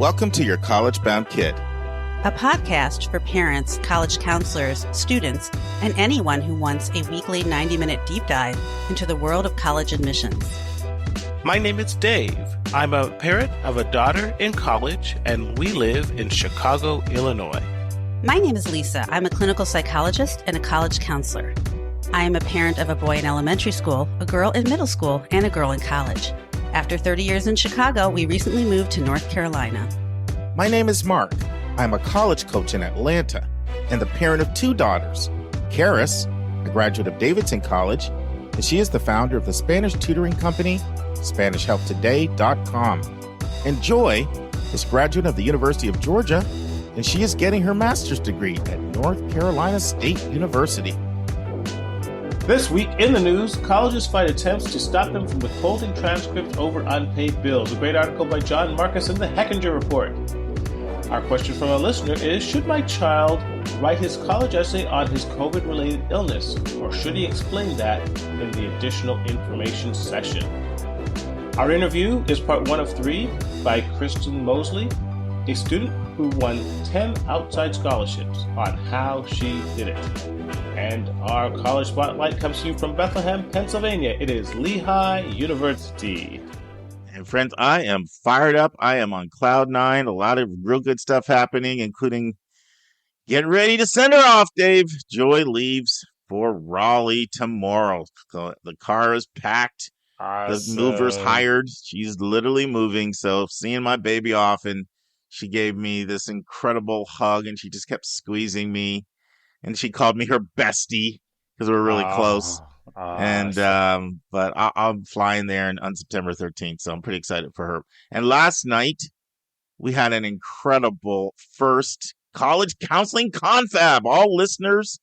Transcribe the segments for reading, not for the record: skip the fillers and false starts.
Welcome to Your College Bound Kid, a podcast for parents, college counselors, students, and anyone who wants a weekly 90-minute deep dive into the world of college admissions. My name is Dave. I'm a parent of a daughter in college, and we live in Chicago, Illinois. My name is Lisa. I'm a clinical psychologist and a college counselor. I am a parent of a boy in elementary school, a girl in middle school, and a girl in college. After 30 years in Chicago, we recently moved to North Carolina. My name is Mark. I'm a college coach in Atlanta and the parent of two daughters. Karis, a graduate of Davidson College, and she is the founder of the Spanish tutoring company, SpanishHelpToday.com. And Joy is a graduate of the University of Georgia, and she is getting her master's degree at North Carolina State University. This week in the news, colleges fight attempts to stop them from withholding transcripts over unpaid bills. A great article by Jon Marcus in the Hechinger report. Our question from a listener is, should my child write his college essay on his COVID-related illness, or should he explain that in the additional information session? Our interview is part 1 of 3 by Kristen Mosley, a student who won 10 outside scholarships, on how she did it. And our college spotlight comes to you from Bethlehem, Pennsylvania. It is Lehigh University. And friends, I am fired up. I am on cloud 9. A lot of real good stuff happening, including getting ready to send her off, Dave. Joy leaves for Raleigh tomorrow. The car is packed. Awesome. The mover's hired. She's literally moving. So seeing my baby off, and she gave me this incredible hug, and she just kept squeezing me. And she called me her bestie because we're really close. And but I'm flying there on September 13th, so I'm pretty excited for her. And last night, we had an incredible first college counseling confab. All listeners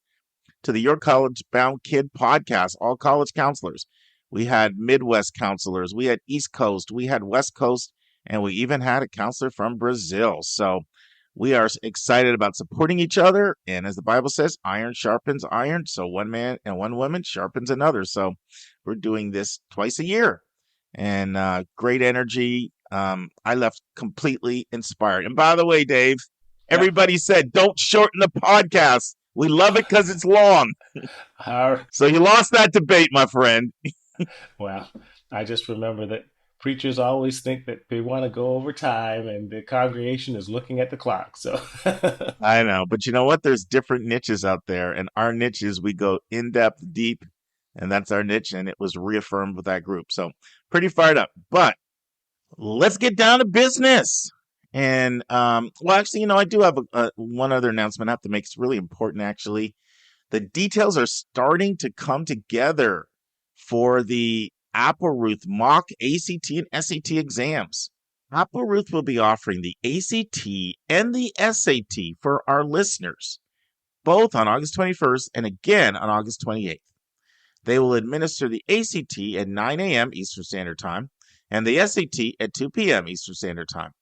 to the Your College Bound Kid podcast, all college counselors. We had Midwest counselors, we had East Coast, we had West Coast, and we even had a counselor from Brazil. So we are excited about supporting each other. And as the Bible says, iron sharpens iron. So one man and one woman sharpens another. So we're doing this twice a year. And great energy. I left completely inspired. And by the way, Dave, everybody said, don't shorten the podcast. We love it because it's long. So you lost that debate, my friend. Well, I just remember that preachers always think that they want to go over time, and the congregation is looking at the clock. So I know, but you know what? There's different niches out there, and our niche is we go in depth, deep, and that's our niche. And it was reaffirmed with that group. So pretty fired up. But let's get down to business. And well, actually, I do have one other announcement I have to make. It's really important, actually. The details are starting to come together for the Appleruth mock ACT and SAT exams. Appleruth will be offering the ACT and the SAT for our listeners, both on August 21st and again on August 28th. They will administer the ACT at 9 a.m. Eastern Standard Time and the SAT at 2 p.m. Eastern Standard Time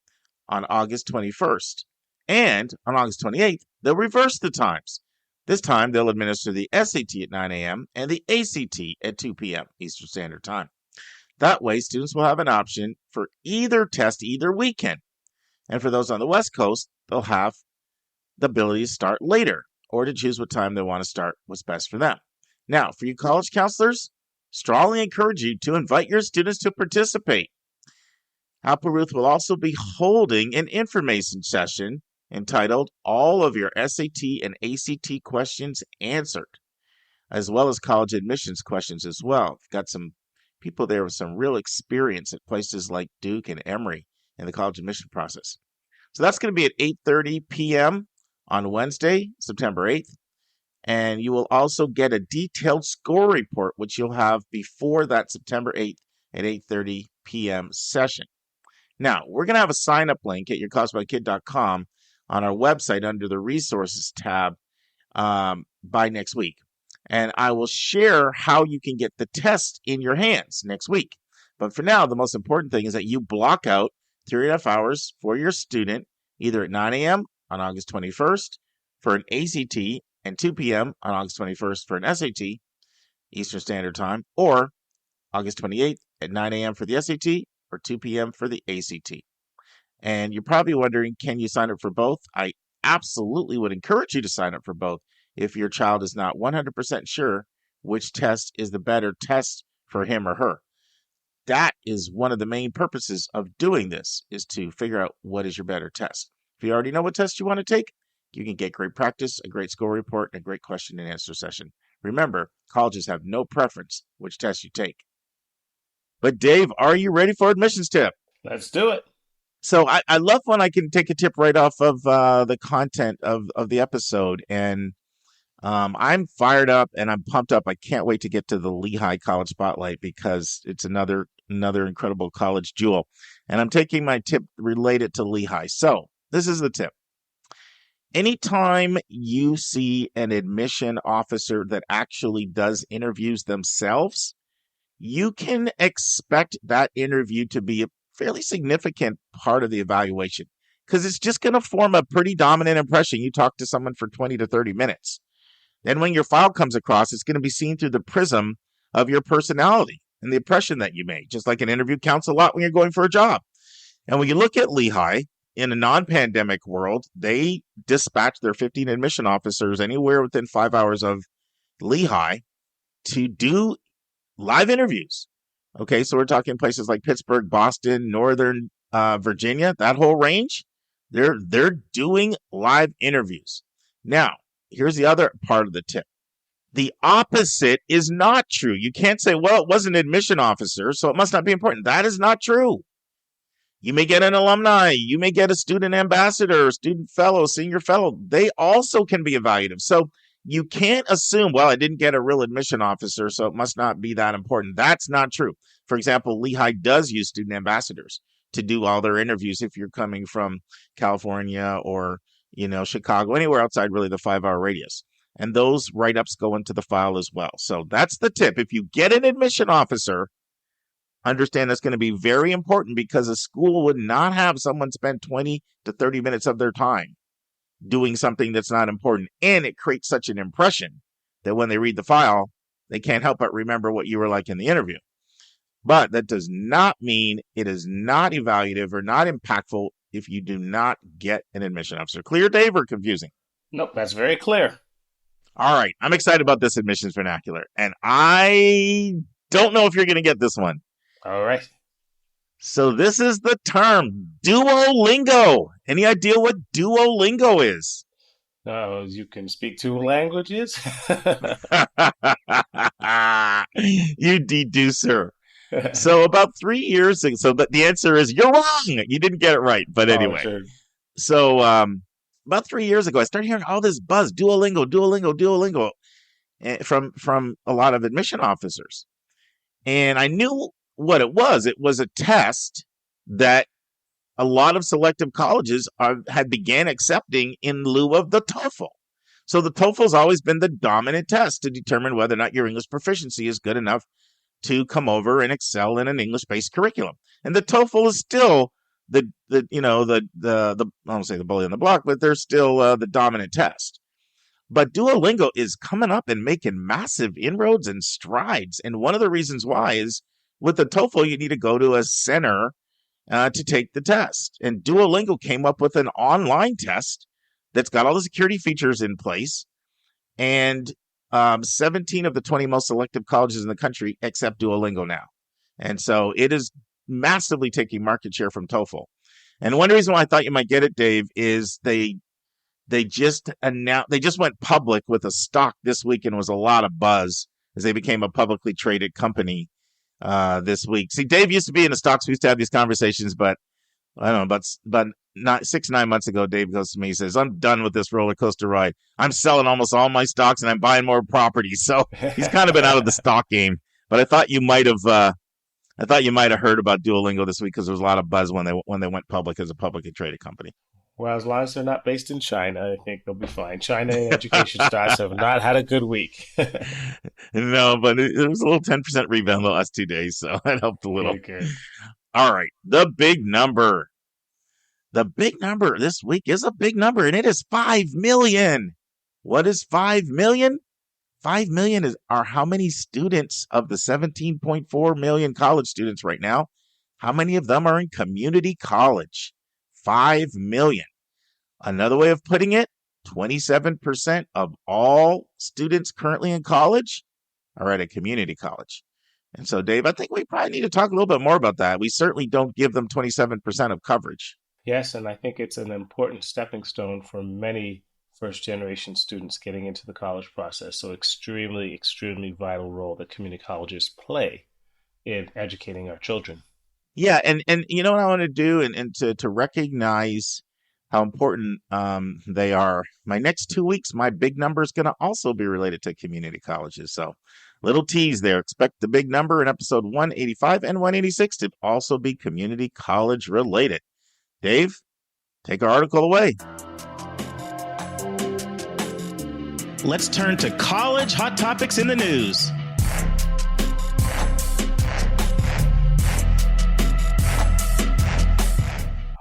on August 21st. And on August 28th, they'll reverse the times. This time, they'll administer the SAT at 9 a.m. and the ACT at 2 p.m. Eastern Standard Time. That way, students will have an option for either test either weekend. And for those on the West Coast, they'll have the ability to start later or to choose what time they want to start, what's best for them. Now, for you college counselors, strongly encourage you to invite your students to participate. Appleruth will also be holding an information session entitled All of Your SAT and ACT Questions Answered, as well as college admissions questions as well. We've got some people there with some real experience at places like Duke and Emory in the college admission process. So that's going to be at 8:30 p.m. on Wednesday, September 8th. And you will also get a detailed score report, which you'll have before that September 8th at 8:30 p.m. session. Now, we're going to have a sign-up link at yourcollegebounkid.com on our website under the resources tab by next week. And I will share how you can get the test in your hands next week. But for now, the most important thing is that you block out 3.5 hours for your student, either at 9 a.m. on August 21st for an ACT and 2 p.m. on August 21st for an SAT, Eastern Standard Time, or August 28th at 9 a.m. for the SAT or 2 p.m. for the ACT. And you're probably wondering, can you sign up for both? I absolutely would encourage you to sign up for both if your child is not 100% sure which test is the better test for him or her. That is one of the main purposes of doing this, is to figure out what is your better test. If you already know what test you want to take, you can get great practice, a great score report, and a great question and answer session. Remember, colleges have no preference which test you take. But Dave, are you ready for admissions tip? Let's do it. So I love when I can take a tip right off of the content of the episode. And I'm fired up and I'm pumped up. I can't wait to get to the Lehigh College Spotlight because it's another incredible college jewel. And I'm taking my tip related to Lehigh. So this is the tip. Anytime you see an admission officer that actually does interviews themselves, you can expect that interview to be a fairly significant part of the evaluation because it's just going to form a pretty dominant impression. You talk to someone for 20 to 30 minutes. Then when your file comes across, it's going to be seen through the prism of your personality and the impression that you made, just like an interview counts a lot when you're going for a job. And when you look at Lehigh, in a non-pandemic world, they dispatch their 15 admission officers anywhere within 5 hours of Lehigh to do live interviews. Okay, so we're talking places like Pittsburgh, Boston, Northern Virginia, that whole range. They're doing live interviews. Now, here's the other part of the tip. The opposite is not true. You can't say, well, it was an admission officer, so it must not be important. That is not true. You may get an alumni. You may get a student ambassador, student fellow, senior fellow. They also can be evaluative. So you can't assume, well, I didn't get a real admission officer, so it must not be that important. That's not true. For example, Lehigh does use student ambassadors to do all their interviews if you're coming from California or, Chicago, anywhere outside really the 5-hour radius. And those write-ups go into the file as well. So that's the tip. If you get an admission officer, understand that's going to be very important because a school would not have someone spend 20 to 30 minutes of their time doing something that's not important. And it creates such an impression that when they read the file, they can't help but remember what you were like in the interview. But that does not mean it is not evaluative or not impactful if you do not get an admission officer. Clear, Dave, or confusing? Nope, that's very clear. All right. I'm excited about this admissions vernacular. And I don't know if you're going to get this one. All right. So this is the term Duolingo. Any idea what Duolingo is? You can speak 2 languages? You deducer. So about 3 years ago, so the answer is you're wrong. You didn't get it right. But anyway. Sure. So about 3 years ago, I started hearing all this buzz, Duolingo, from a lot of admission officers. And I knew what it was. It was a test that a lot of selective colleges had began accepting in lieu of the TOEFL. So the TOEFL has always been the dominant test to determine whether or not your English proficiency is good enough to come over and excel in an English-based curriculum. And the TOEFL is still I don't say the bully on the block, but they're still the dominant test. But Duolingo is coming up and making massive inroads and strides. And one of the reasons why is with the TOEFL, you need to go to a center to take the test. And Duolingo came up with an online test that's got all the security features in place. And 17 of the 20 most selective colleges in the country accept Duolingo now. And so it is massively taking market share from TOEFL. And one reason why I thought you might get it, Dave, is they just went public with a stock this week, and it was a lot of buzz as they became a publicly traded company this week. See, Dave used to be in the stocks. We used to have these conversations, but I don't know, but not 6-9 months ago, Dave goes to me, he says, I'm done with this roller coaster ride. I'm selling almost all my stocks and I'm buying more properties. So he's kind of been out of the stock game, but I thought you might have heard about Duolingo this week because there was a lot of buzz when they went public as a publicly traded company. Well, as long as they're not based in China, I think they'll be fine. China education stocks have not had a good week. No, but it was a little 10% rebound the last 2 days, so that helped a little. Okay. All right, the big number. The big number this week is a big number, and it is 5 million. What is 5 million? 5 million are how many students of the 17.4 million college students right now? How many of them are in community college? 5 million. Another way of putting it, 27% of all students currently in college are at a community college. And so, Dave, I think we probably need to talk a little bit more about that. We certainly don't give them 27% of coverage. Yes, and I think it's an important stepping stone for many first-generation students getting into the college process. So extremely, extremely vital role that community colleges play in educating our children. Yeah, and you know what I want to do, and to recognize how important they are. My next 2 weeks, my big number is going to also be related to community colleges. So little tease there. Expect the big number in episode 185 and 186 to also be community college related. Dave, take our article away. Let's turn to college hot topics in the news.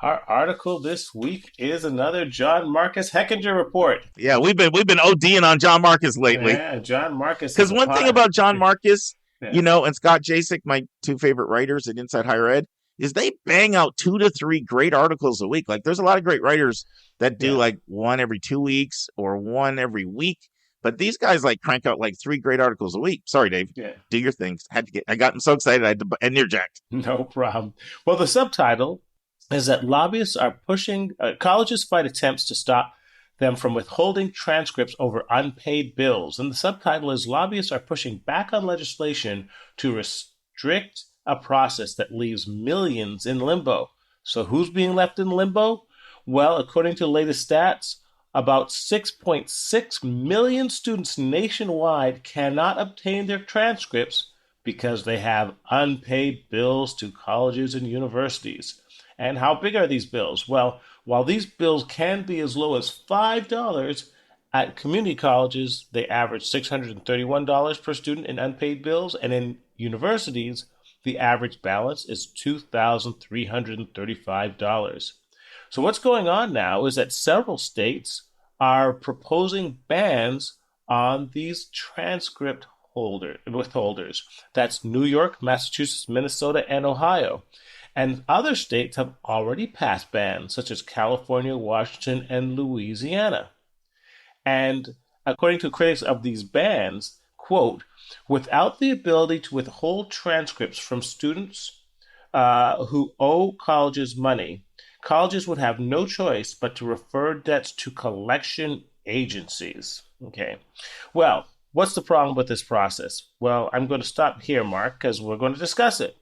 Our article this week is another Jon Marcus Hechinger report. Yeah, we've been ODing on Jon Marcus lately. Yeah, Jon Marcus. Because one thing about Jon Marcus, yeah. And Scott Jasek, my two favorite writers at Inside Higher Ed, is they bang out 2 to 3 great articles a week. Like, there's a lot of great writers that do like one every 2 weeks or one every week. But these guys like crank out like 3 great articles a week. Sorry, Dave. Yeah. Do your things. I got so excited I had to interject. No problem. Well, the subtitle is that lobbyists are pushing, colleges fight attempts to stop them from withholding transcripts over unpaid bills. And the subtitle is Lobbyists are pushing back on legislation to restrict a process that leaves millions in limbo. So who's being left in limbo? Well, according to the latest stats, about 6.6 million students nationwide cannot obtain their transcripts because they have unpaid bills to colleges and universities. And how big are these bills? Well, while these bills can be as low as $5, at community colleges, they average $631 per student in unpaid bills, and in universities, the average balance is $2,335. So what's going on now is that several states are proposing bans on these transcript withholders. That's New York, Massachusetts, Minnesota, and Ohio. And other states have already passed bans, such as California, Washington, and Louisiana. And according to critics of these bans, quote, without the ability to withhold transcripts from students who owe colleges money, colleges would have no choice but to refer debts to collection agencies. Okay. Well, what's the problem with this process? Well, I'm going to stop here, Mark, because we're going to discuss it.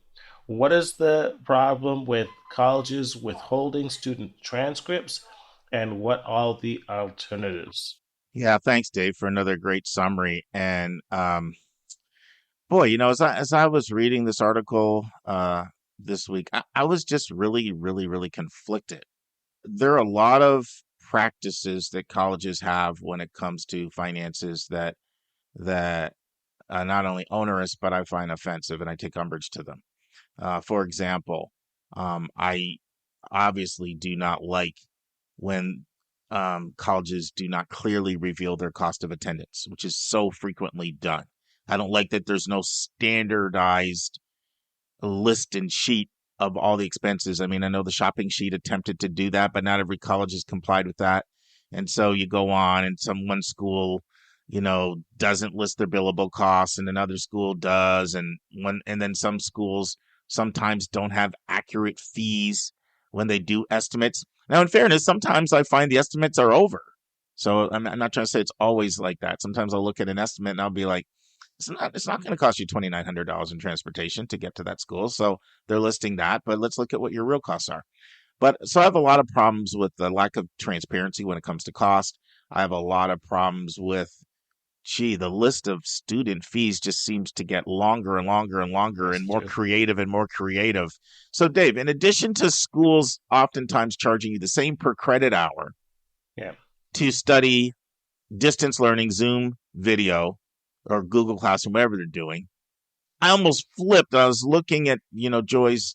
What is the problem with colleges withholding student transcripts, and what are the alternatives? Yeah, thanks, Dave, for another great summary. And boy, as I was reading this article this week, I was just really, really, really conflicted. There are a lot of practices that colleges have when it comes to finances that not only onerous, but I find offensive, and I take umbrage to them. For example, I obviously do not like when colleges do not clearly reveal their cost of attendance, which is so frequently done. I don't like that there's no standardized list and sheet of all the expenses. I mean, I know the shopping sheet attempted to do that, but not every college has complied with that. And so you go on, and one school doesn't list their billable costs, and another school does, and then some schools sometimes don't have accurate fees when they do estimates. Now, in fairness, sometimes I find the estimates are over. So I'm not trying to say it's always like that. Sometimes I'll look at an estimate and I'll be like, it's not going to cost you $2,900 in transportation to get to that school. So they're listing that, but let's look at what your real costs are. So I have a lot of problems with the lack of transparency when it comes to cost. I have a lot of problems with the list of student fees just seems to get longer and longer and longer and more creative and more creative. So, Dave, in addition to schools oftentimes charging you the same per credit hour to study distance learning, Zoom video, or Google Classroom, whatever they're doing, I almost flipped. I was looking at, Joy's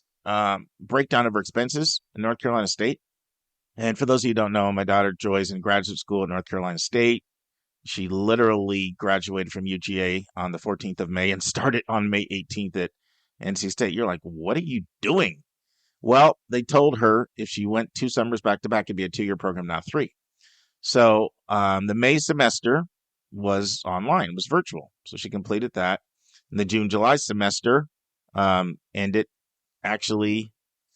breakdown of her expenses in North Carolina State. And for those of you who don't know, my daughter Joy's in graduate school at North Carolina State. She literally graduated from UGA on the 14th of May and started on May 18th at NC State. You're like, what are you doing? Well, they told her if she went 2 summers back to back, it'd be a 2-year program, not 3. So the May semester was online, it was virtual. So she completed that. And the June-July semester ended actually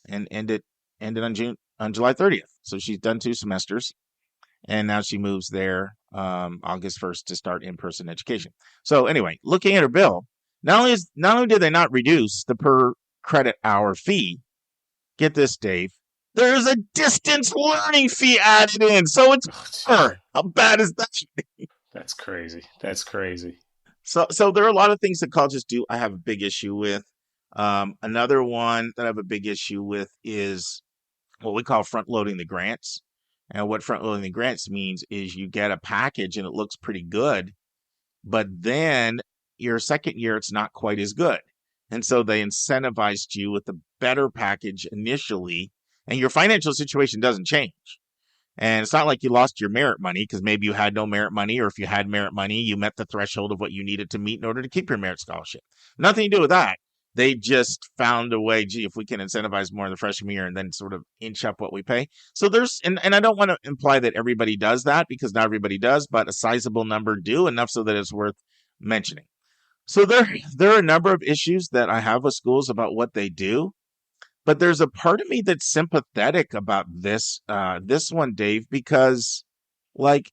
and ended on July 30th. So she's done 2 semesters, and now she moves there August 1st to start in-person education. So anyway, looking at her bill, not only did they not reduce the per credit hour fee, get this, Dave, there's a distance learning fee added in. So it's how bad is that? That's crazy. That's crazy. So there are a lot of things that colleges do I have a big issue with. Another one that I have a big issue with is what we call front loading the grants. And what front loading the grants means is you get a package and it looks pretty good, but then your second year, it's not quite as good. And so they incentivized you with a better package initially, and your financial situation doesn't change. And it's not like you lost your merit money because maybe you had no merit money, or if you had merit money, you met the threshold of what you needed to meet in order to keep your merit scholarship. Nothing to do with that. They just found a way, gee, if we can incentivize more in the freshman year and then sort of inch up what we pay. So there's, and I don't want to imply that everybody does that because not everybody does, but a sizable number do, enough so that it's worth mentioning. So there are a number of issues that I have with schools about what they do, but there's a part of me that's sympathetic about this one, Dave, because like,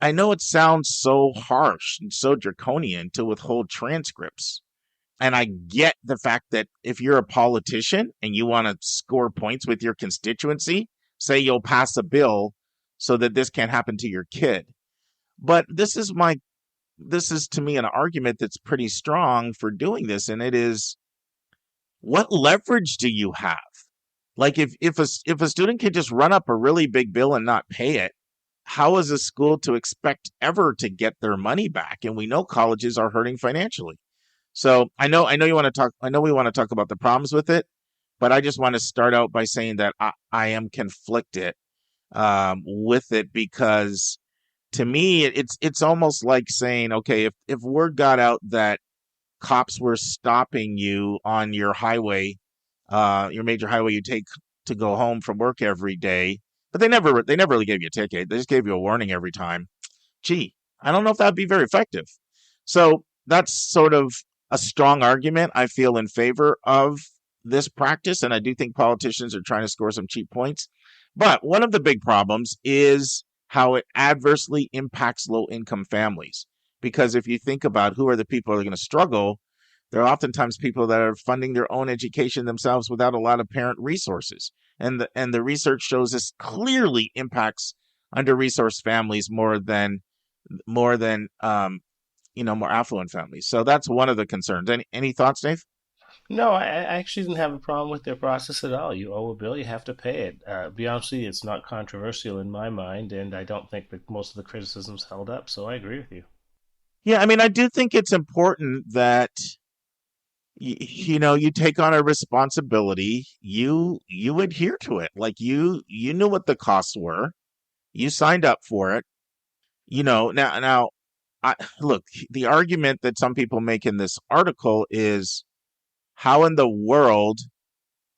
I know it sounds so harsh and so draconian to withhold transcripts. And I get the fact that if you're a politician and you want to score points with your constituency, say you'll pass a bill so that this can't happen to your kid. But this is to me an argument that's pretty strong for doing this. And it is, what leverage do you have? Like if a student can just run up a really big bill and not pay it, how is a school to expect ever to get their money back? And we know colleges are hurting financially. So I know you want to talk. I know we want to talk about the problems with it, but I just want to start out by saying that I am conflicted with it, because to me it's almost like saying, okay, if word got out that cops were stopping you on your highway, your major highway you take to go home from work every day, but they never really gave you a ticket. They just gave you a warning every time. Gee, I don't know if that'd be very effective. So that's sort of a strong argument I feel in favor of this practice, and I do think politicians are trying to score some cheap points. But one of the big problems is how it adversely impacts low-income families. Because if you think about who are the people that are going to struggle, they're oftentimes people that are funding their own education themselves without a lot of parent resources. And the research shows this clearly impacts under-resourced families more than more affluent families. So that's one of the concerns. Any thoughts, Dave? No, I actually didn't have a problem with their process at all. You owe a bill, you have to pay it. Be honest with you, it's not controversial in my mind, and I don't think that most of the criticisms held up. So I agree with you. Yeah, I mean, I do think it's important that you take on a responsibility. You adhere to it. Like you knew what the costs were. You signed up for it. Now. Look, the argument that some people make in this article is, how in the world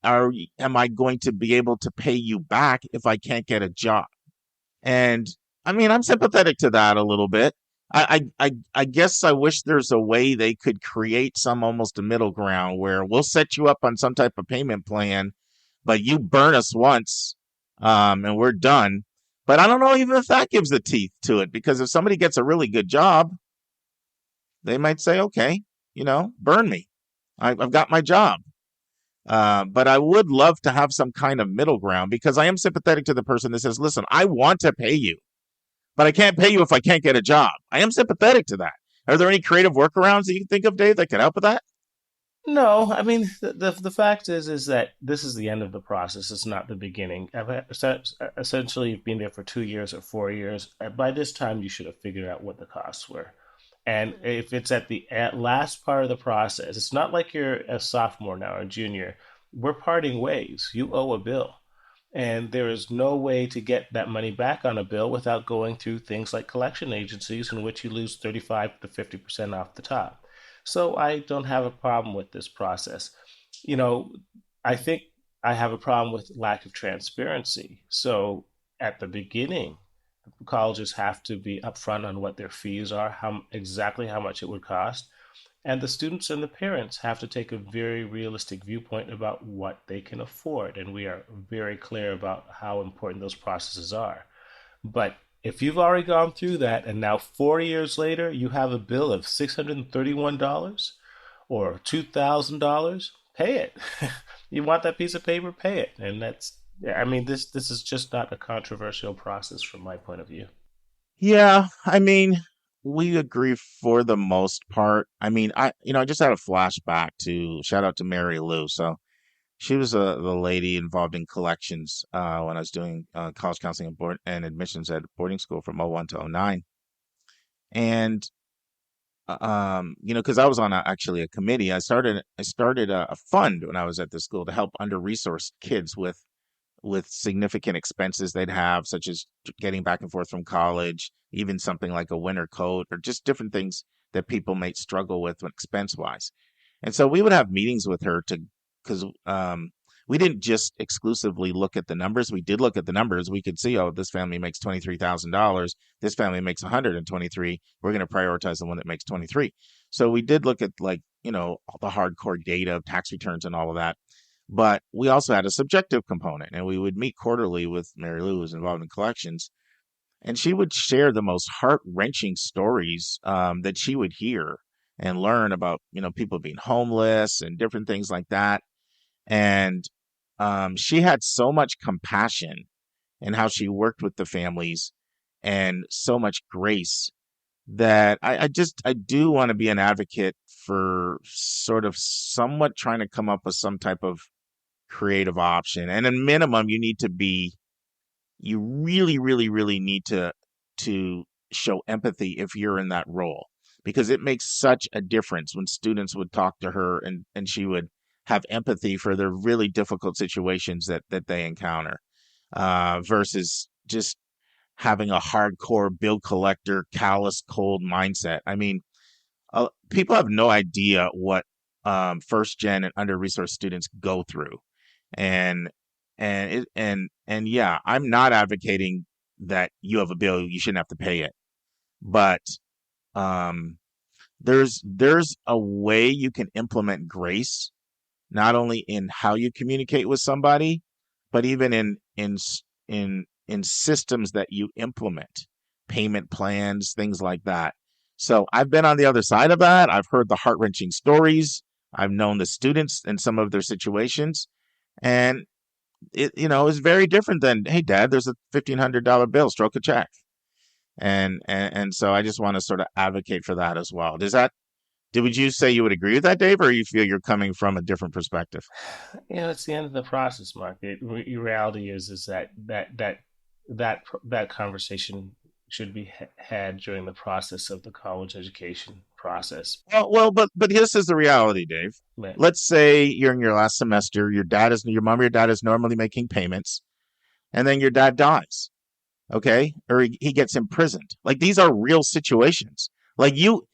am I going to be able to pay you back if I can't get a job? And I mean, I'm sympathetic to that a little bit. I guess I wish there's a way they could create almost a middle ground where we'll set you up on some type of payment plan, but you burn us once, and we're done. But I don't know even if that gives the teeth to it, because if somebody gets a really good job, they might say, okay, burn me. I've got my job. But I would love to have some kind of middle ground, because I am sympathetic to the person that says, listen, I want to pay you, but I can't pay you if I can't get a job. I am sympathetic to that. Are there any creative workarounds that you can think of, Dave, that could help with that? No, I mean the fact is that this is the end of the process. It's not the beginning. Essentially, you've been there for 2 years or 4 years. By this time, you should have figured out what the costs were. And if it's at the last part of the process, it's not like you're a sophomore now or a junior. We're parting ways. You owe a bill. And there is no way to get that money back on a bill without going through things like collection agencies, in which you lose 35 to 50% off the top. So I don't have a problem with this process. I think I have a problem with lack of transparency. So at the beginning, colleges have to be upfront on what their fees are, exactly how much it would cost, and the students and the parents have to take a very realistic viewpoint about what they can afford. And we are very clear about how important those processes are. But if you've already gone through that and now 4 years later you have a bill of $631 or $2,000, pay it. You want that piece of paper, pay it. And that's, I mean, this is just not a controversial process from my point of view. Yeah, I mean, we agree for the most part. I mean, I just had a flashback to shout out to Mary Lou. So she was the lady involved in collections when I was doing college counseling and admissions at boarding school from '01 to '09. And because I was on actually a committee, I started a fund when I was at the school to help under-resourced kids with significant expenses they'd have, such as getting back and forth from college, even something like a winter coat, or just different things that people might struggle with expense-wise. And so we would have meetings with her because we didn't just exclusively look at the numbers. We did look at the numbers. We could see, oh, this family makes $23,000. This family makes 123. We're going to prioritize the one that makes 23. So we did look at all the hardcore data of tax returns and all of that. But we also had a subjective component, and we would meet quarterly with Mary Lou, who was involved in collections, and she would share the most heart-wrenching stories that she would hear and learn about, people being homeless and different things like that. And she had so much compassion in how she worked with the families and so much grace that I do want to be an advocate for sort of somewhat trying to come up with some type of creative option. And at minimum, you really, really, really need to show empathy if you're in that role, because it makes such a difference when students would talk to her and she would have empathy for the really difficult situations that they encounter, versus just having a hardcore bill collector, callous, cold mindset. I mean, people have no idea what first gen and under-resourced students go through. And yeah, I'm not advocating that you have a bill, you shouldn't have to pay it. But there's a way you can implement grace, not only in how you communicate with somebody, but even in systems that you implement, payment plans, things like that. So I've been on the other side of that. I've heard the heart-wrenching stories. I've known the students in some of their situations. And it is very different than, hey, Dad, there's a $1,500 bill, stroke a check. And so I just want to sort of advocate for that as well. Would you say you would agree with that, Dave, or you feel you're coming from a different perspective? It's the end of the process, Mark. Reality is that conversation should be had during the process of the college education process. Well, but this is the reality, Dave. Right. Let's say you're in your last semester. Your mom or your dad is normally making payments, and then your dad dies. Okay, or he gets imprisoned. Like, these are real situations. Like, you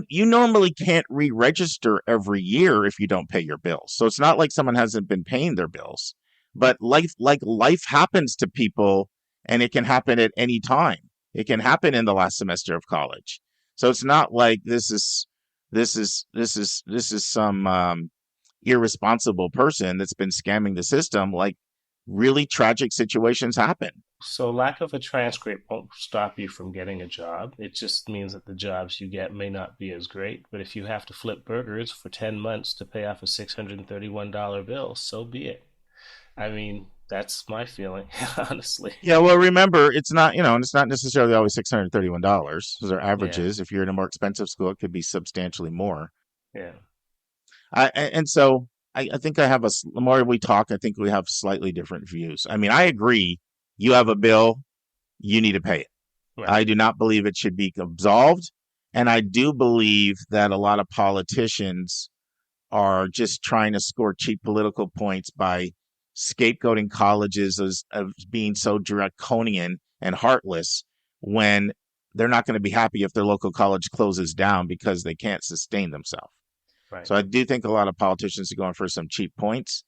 normally can't re-register every year if you don't pay your bills. So it's not like someone hasn't been paying their bills, but life happens to people, and it can happen at any time. It can happen in the last semester of college. So it's not like this is some irresponsible person that's been scamming the system. Like, really tragic situations happen. So lack of a transcript won't stop you from getting a job. It just means that the jobs you get may not be as great. But if you have to flip burgers for 10 months to pay off a $631 bill, so be it. I mean, that's my feeling, honestly. Yeah, well, remember, it's not necessarily always $631. Those are averages. Yeah. If you're in a more expensive school, it could be substantially more. Yeah. So I think the more we talk, I think we have slightly different views. I mean, I agree. You have a bill, you need to pay it. Right. I do not believe it should be absolved. And I do believe that a lot of politicians are just trying to score cheap political points by scapegoating colleges as being so draconian and heartless, when they're not going to be happy if their local college closes down because they can't sustain themselves. Right. So I do think a lot of politicians are going for some cheap points,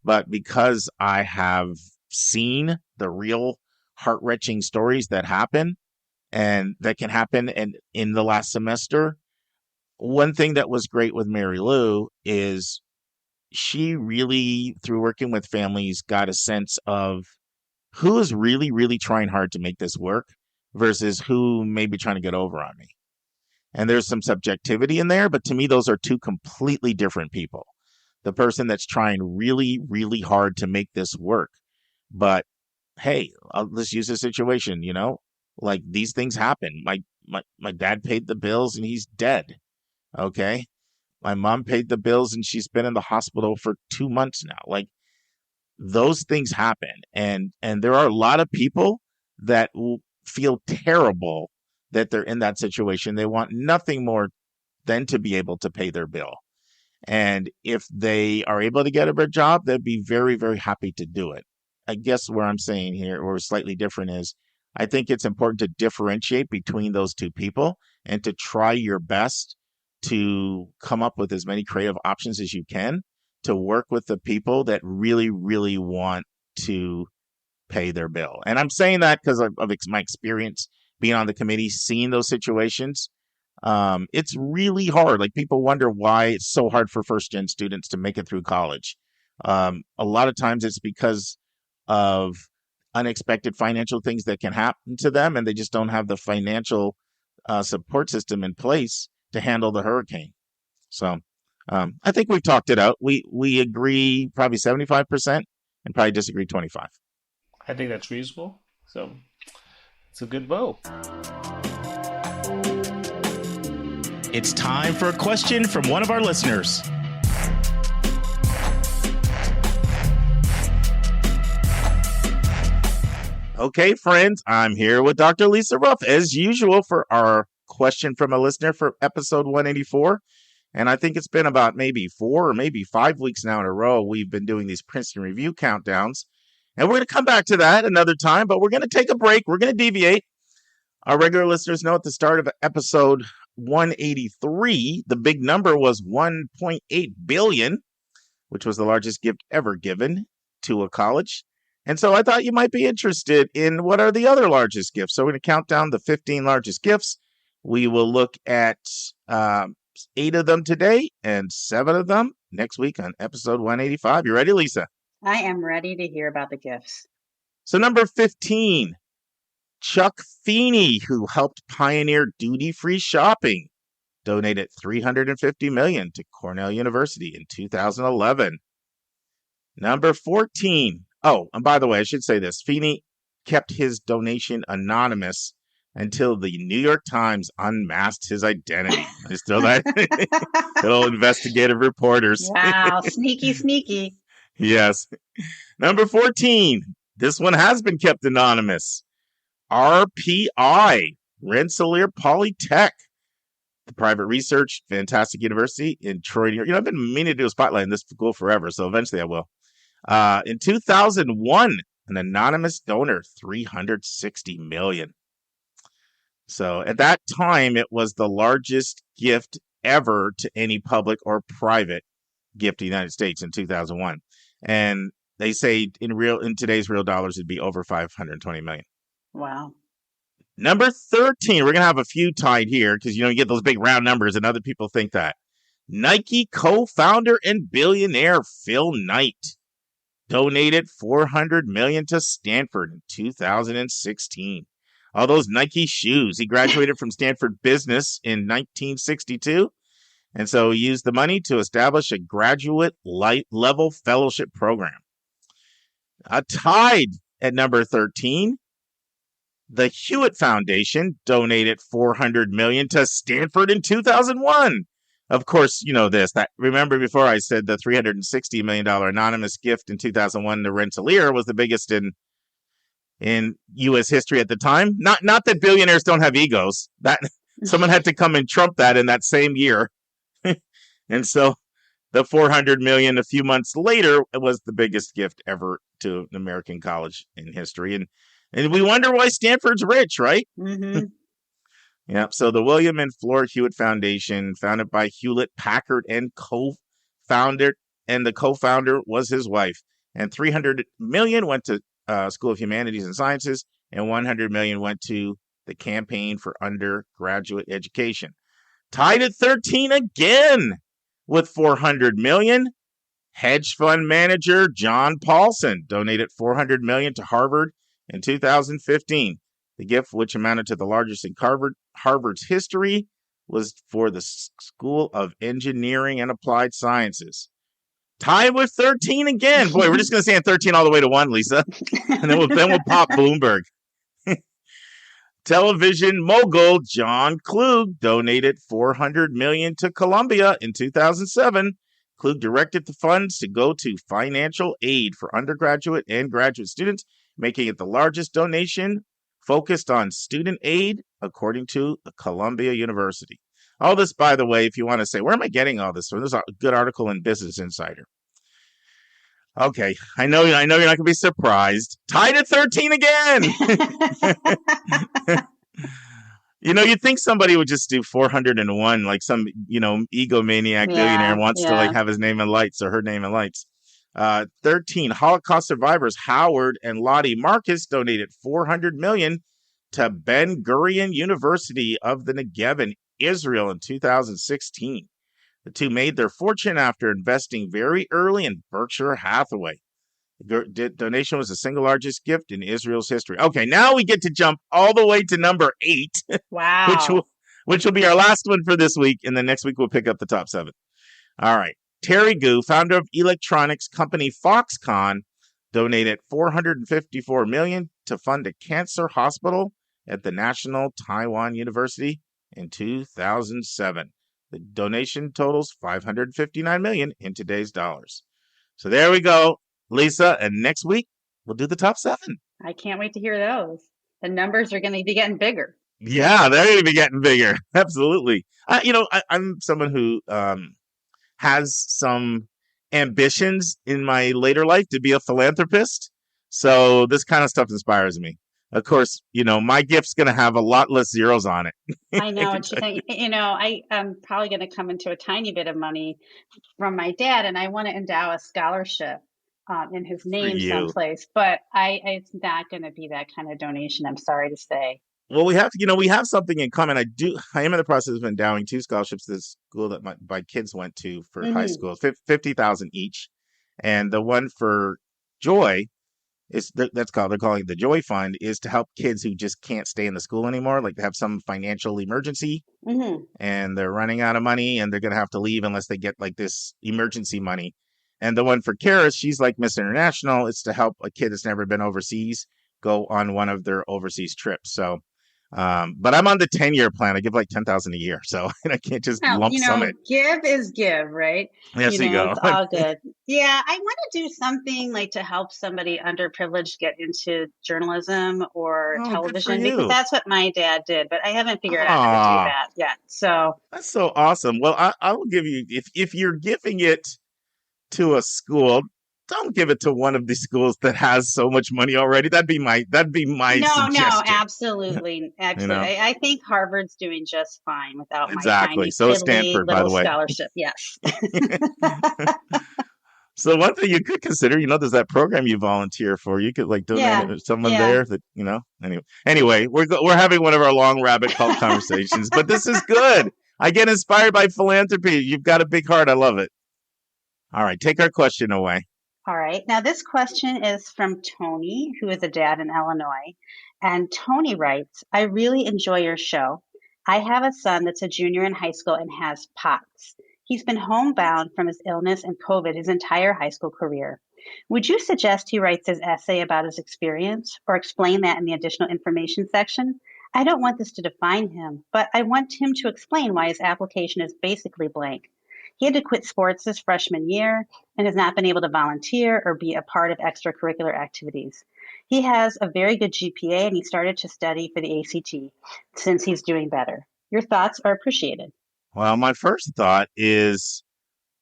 but because I have seen the real heart-wrenching stories that happen and that can happen in the last semester, one thing that was great with Mary Lou is she really, through working with families, got a sense of who is really, really trying hard to make this work versus who may be trying to get over on me. And there's some subjectivity in there, but to me, those are two completely different people. The person that's trying really, really hard to make this work. But hey, let's use a situation, like these things happen. My dad paid the bills and he's dead. Okay. My mom paid the bills and she's been in the hospital for 2 months now. Like, those things happen. And there are a lot of people that will feel terrible that they're in that situation. They want nothing more than to be able to pay their bill. And if they are able to get a better job, they'd be very, very happy to do it. I guess where I'm saying here, or slightly different, is I think it's important to differentiate between those two people and to try your best to come up with as many creative options as you can to work with the people that really, really want to pay their bill. And I'm saying that because of my experience being on the committee, seeing those situations. It's really hard. Like, people wonder why it's so hard for first-gen students to make it through college. A lot of times it's because of unexpected financial things that can happen to them, and they just don't have the financial support system in place to handle the hurricane. So I think we've talked it out. We agree probably 75% and probably disagree 25%. I think that's reasonable. So it's a good vote. It's time for a question from one of our listeners. Okay, friends, I'm here with Dr. Lisa Ruff, as usual, for our question from a listener for episode 184. And I think it's been about maybe 4 or maybe 5 weeks now in a row we've been doing these Princeton Review countdowns. And we're going to come back to that another time, but we're going to take a break. We're going to deviate. Our regular listeners know at the start of episode 183, the big number was $1.8 billion, which was the largest gift ever given to a college. And so I thought you might be interested in what are the other largest gifts. So we're going to count down the 15 largest gifts. We will look at 8 of them today and 7 of them next week on episode 185. You ready, Lisa? I am ready to hear about the gifts. So number 15, Chuck Feeney, who helped pioneer duty-free shopping, donated $350 million to Cornell University in 2011. Number 14. Oh, and by the way, I should say this. Feeney kept his donation anonymous until the New York Times unmasked his identity. There's still that little investigative reporters. Wow, sneaky. Yes. Number 14. This one has been kept anonymous. RPI, Rensselaer Polytech, the private research, fantastic university in Troy, New York. I've been meaning to do a spotlight in this school forever, so eventually I will. In 2001, an anonymous donor, $360 million. So at that time, it was the largest gift ever to any public or private gift in the United States in 2001. And they say in today's real dollars, it'd be over $520 million. Wow. Number 13, we're going to have a few tied here because, you get those big round numbers and other people think that. Nike co-founder and billionaire Phil Knight donated $400 million to Stanford in 2016. All those Nike shoes. He graduated from Stanford Business in 1962. And so he used the money to establish a graduate level fellowship program. Tied at number 13, the Hewitt Foundation donated $400 million to Stanford in 2001. Of course, you know this. Remember before I said the $360 million anonymous gift in 2001 to Rensselaer was the biggest in U.S. history at the time. Not that billionaires don't have egos. That someone had to come and trump that in that same year. And so the $400 million a few months later was the biggest gift ever to an American college in history. And we wonder why Stanford's rich, right? Mm-hmm. Yeah. So the William and Flora Hewitt Foundation, founded by Hewlett Packard and the co-founder was his wife, and $300 million went to School of Humanities and Sciences, and $100 million went to the Campaign for Undergraduate Education. Tied at 13 again with $400 million. Hedge fund manager John Paulson donated $400 million to Harvard in 2015. The gift, which amounted to the largest in Harvard's history, was for the School of Engineering and Applied Sciences. Tied with 13 again. Boy, we're just going to stay at 13 all the way to 1, Lisa. And then we'll pop Bloomberg. Television mogul John Klug donated $400 million to Columbia in 2007. Klug directed the funds to go to financial aid for undergraduate and graduate students, making it the largest donation focused on student aid, according to Columbia University. All this, by the way, if you want to say, where am I getting all this from? There's a good article in Business Insider. Okay, I know you're not going to be surprised. Tied at 13 again. You'd think somebody would just do 401, like some, egomaniac billionaire wants to like have his name in lights or her name in lights. 13 Holocaust survivors Howard and Lottie Marcus donated $400 million to Ben Gurion University of the Negev in Israel in 2016. The two made their fortune after investing very early in Berkshire Hathaway. The donation was the single largest gift in Israel's history. Okay, now we get to jump all the way to number 8. Wow. which will be our last one for this week, and then next week we'll pick up the top 7. All right. Terry Gu, founder of electronics company Foxconn, donated $454 million to fund a cancer hospital at the National Taiwan University in 2007. The donation totals $559 million in today's dollars. So there we go, Lisa. And next week, we'll do the top 7. I can't wait to hear those. The numbers are going to be getting bigger. Yeah, they're going to be getting bigger. Absolutely. I'm someone who has some ambitions in my later life to be a philanthropist. So this kind of stuff inspires me. Of course, my gift's going to have a lot less zeros on it. I know. I'm probably going to come into a tiny bit of money from my dad, and I want to endow a scholarship in his name someplace. But it's not going to be that kind of donation, I'm sorry to say. Well, we have something in common. I am in the process of endowing 2 scholarships to the school that my kids went to for high school, $50,000 each. And the one for Joy, they're calling it the Joy Fund, is to help kids who just can't stay in the school anymore, like they have some financial emergency and they're running out of money and they're going to have to leave unless they get like this emergency money. And the one for Karis, she's like Miss International. It's to help a kid that's never been overseas go on one of their overseas trips. So, but I'm on the 10-year plan. I give like $10,000 a year, so I can't just lump sum it. Give is give, right? Yes, you go. It's all good. Yeah, I want to do something like to help somebody underprivileged get into journalism or television, because that's what my dad did. But I haven't figured out how to do that yet. So that's so awesome. Well, I will give you, if you're giving it to a school, don't give it to one of the schools that has so much money already. That'd be my suggestion. No, absolutely. I think Harvard's doing just fine without my tiny, so Stanford, by the way, scholarship. Yes. So one thing you could consider, there's that program you volunteer for. You could like donate to someone there that, Anyway, we're having one of our long rabbit hole conversations, but this is good. I get inspired by philanthropy. You've got a big heart. I love it. All right, take our question away. All right. Now, this question is from Tony, who is a dad in Illinois. And Tony writes, I really enjoy your show. I have a son that's a junior in high school and has POTS. He's been homebound from his illness and COVID his entire high school career. Would you suggest he writes his essay about his experience or explain that in the additional information section? I don't want this to define him, but I want him to explain why his application is basically blank. He had to quit sports his freshman year and has not been able to volunteer or be a part of extracurricular activities. He has a very good GPA and he started to study for the ACT since he's doing better. Your thoughts are appreciated. Well, my first thought is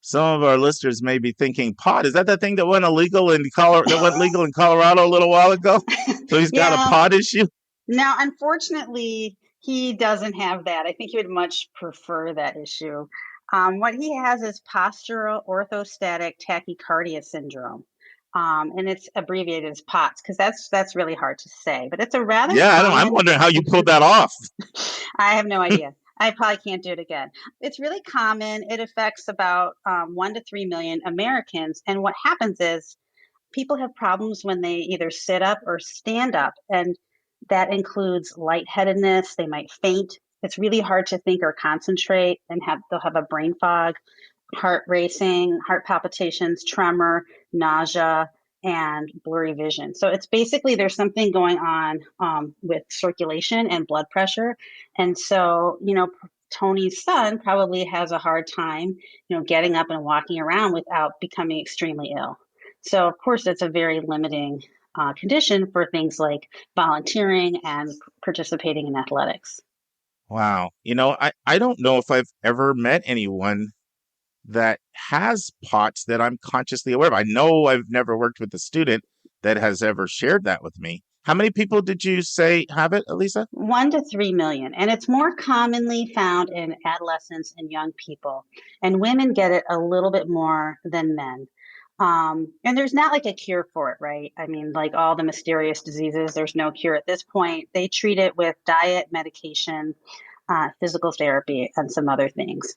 some of our listeners may be thinking, pot, is that thing that went illegal in Colorado a little while ago? So he's got a pot issue? No, unfortunately, he doesn't have that. I think he would much prefer that issue. What he has is postural orthostatic tachycardia syndrome. And it's abbreviated as POTS because that's really hard to say. But it's a rather Yeah, I'm common. wondering how you pulled that off. I have no idea. I probably can't do it again. It's really common. It affects about 1 to 3 million Americans. And what happens is people have problems when they either sit up or stand up. And that includes lightheadedness. They might faint. It's really hard to think or concentrate, and they'll have a brain fog, heart racing, heart palpitations, tremor, nausea, and blurry vision. So it's basically there's something going on with circulation and blood pressure. And so, Tony's son probably has a hard time, getting up and walking around without becoming extremely ill. So, of course, it's a very limiting condition for things like volunteering and participating in athletics. Wow. I don't know if I've ever met anyone that has POTS that I'm consciously aware of. I know I've never worked with a student that has ever shared that with me. How many people did you say have it, Elisa? 1 to 3 million. And it's more commonly found in adolescents and young people. And women get it a little bit more than men. And there's not like a cure for it, right? I mean, like all the mysterious diseases, there's no cure at this point. They treat it with diet, medication, physical therapy, and some other things.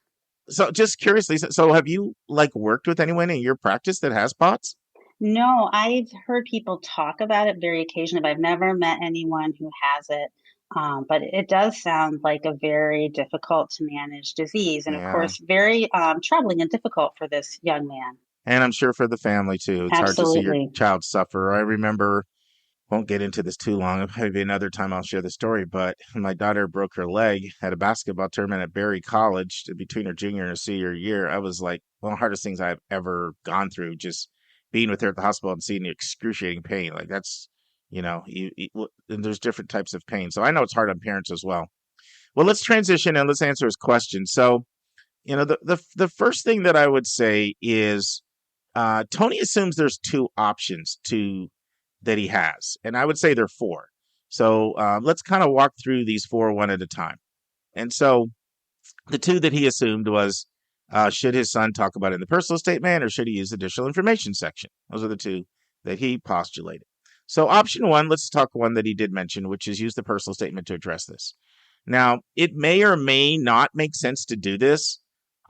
So just curious, Lisa, so have you worked with anyone in your practice that has POTS? No, I've heard people talk about it very occasionally, but I've never met anyone who has it. But it does sound like a very difficult to manage disease, and of Yeah. course, very troubling and difficult for this young man. And I'm sure for the family too. It's hard to see your Absolutely. child suffer. I remember, won't get into this too long. Maybe another time I'll share the story, but my daughter broke her leg at a basketball tournament at Berry College between her junior and her senior year. I was like, one of the hardest things I've ever gone through, just being with her at the hospital and seeing the excruciating pain. Like that's, and there's different types of pain. So I know it's hard on parents as well. Well, let's transition and let's answer his question. So, the first thing that I would say is Tony assumes there's two options that he has, and I would say there are four. So let's kind of walk through these four one at a time. And so the two that he assumed was, should his son talk about it in the personal statement or should he use the additional information section? Those are the two that he postulated. So option one, let's talk one that he did mention, which is use the personal statement to address this. Now, it may or may not make sense to do this.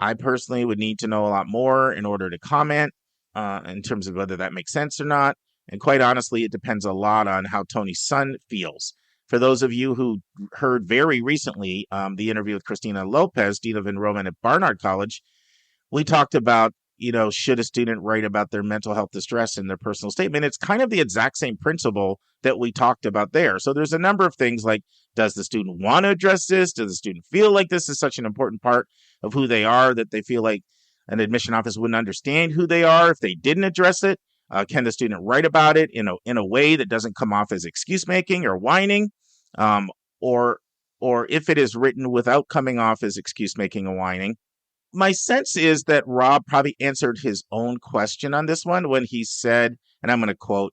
I personally would need to know a lot more in order to comment in terms of whether that makes sense or not. And quite honestly, it depends a lot on how Tony's son feels. For those of you who heard very recently the interview with Christina Lopez, Dean of Enrollment at Barnard College, we talked about, should a student write about their mental health distress in their personal statement? It's kind of the exact same principle that we talked about there. So there's a number of things like, does the student want to address this? Does the student feel like this is such an important part of who they are that they feel like an admission office wouldn't understand who they are if they didn't address it? Can the student write about it in a way that doesn't come off as excuse making or whining, or if it is written without coming off as excuse making or whining? My sense is that Rob probably answered his own question on this one when he said, and I'm going to quote,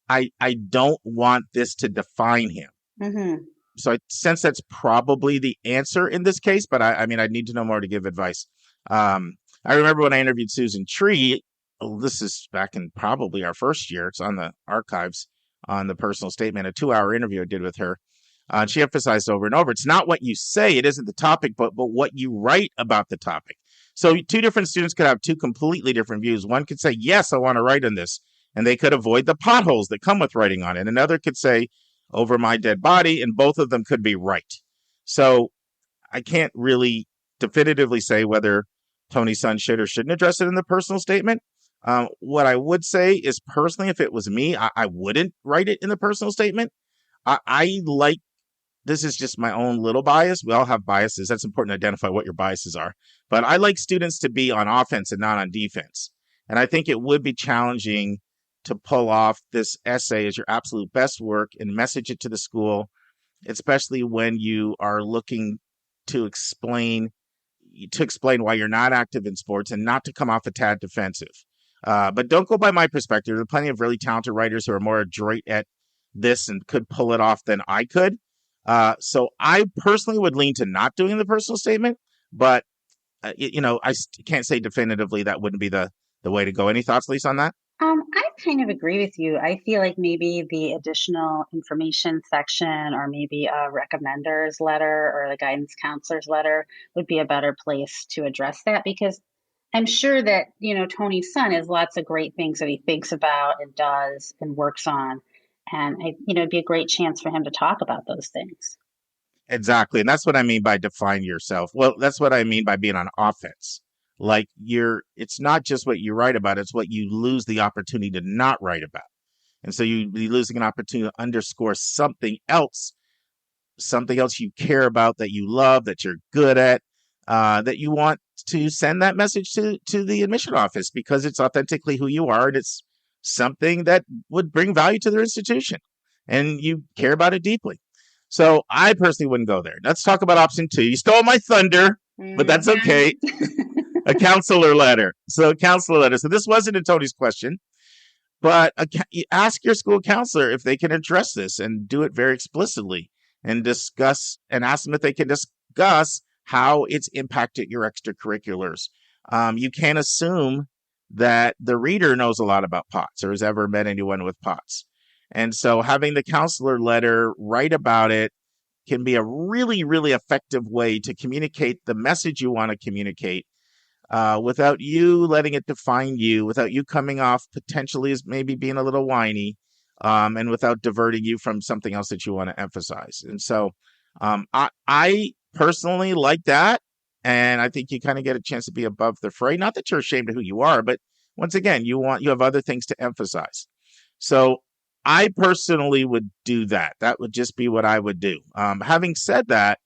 I don't want this to define him. Mm-hmm. So I sense that's probably the answer in this case, but I mean, I'd need to know more to give advice. I remember when I interviewed Susan Tree, this is back in probably our first year. It's on the archives on the personal statement, a 2-hour interview I did with her. And she emphasized over and over, it's not what you say, it isn't the topic, but what you write about the topic. So two different students could have two completely different views. One could say, yes, I want to write on this. And they could avoid the potholes that come with writing on it. Another could say, over my dead body, and both of them could be right. So I can't really definitively say whether Tony's son should or shouldn't address it in the personal statement. What I would say is personally, if it was me, I wouldn't write it in the personal statement. I like, this is just my own little bias. We all have biases. That's important to identify what your biases are. But I like students to be on offense and not on defense. And I think it would be challenging to pull off this essay as your absolute best work and message it to the school, especially when you are looking to explain why you're not active in sports and not to come off a tad defensive. But don't go by my perspective. There are plenty of really talented writers who are more adroit at this and could pull it off than I could. So I personally would lean to not doing the personal statement, but I can't say definitively that wouldn't be the way to go. Any thoughts, Lisa, on that? I kind of agree with you. I feel like maybe the additional information section or maybe a recommender's letter or the guidance counselor's letter would be a better place to address that because I'm sure that, Tony's son has lots of great things that he thinks about and does and works on. And, it'd be a great chance for him to talk about those things. Exactly. And that's what I mean by define yourself. Well, that's what I mean by being on offense. Like it's not just what you write about, it's what you lose the opportunity to not write about. And so you'd be losing an opportunity to underscore something else you care about, that you love, that you're good at, that you want to send that message to the admission office because it's authentically who you are and it's something that would bring value to their institution and you care about it deeply. So I personally wouldn't go there. Let's talk about option 2. You stole my thunder, but that's okay. A counselor letter. So this wasn't in Tony's question, but you ask your school counselor if they can address this and do it very explicitly and ask them if they can discuss how it's impacted your extracurriculars. You can't assume that the reader knows a lot about POTS or has ever met anyone with POTS. And so having the counselor letter write about it can be a really, really effective way to communicate the message you want to communicate without you letting it define you, without you coming off potentially as maybe being a little whiny, and without diverting you from something else that you want to emphasize. And so I personally like that. And I think you kind of get a chance to be above the fray. Not that you're ashamed of who you are, but once again, you have other things to emphasize. So I personally would do that. That would just be what I would do. Having said that,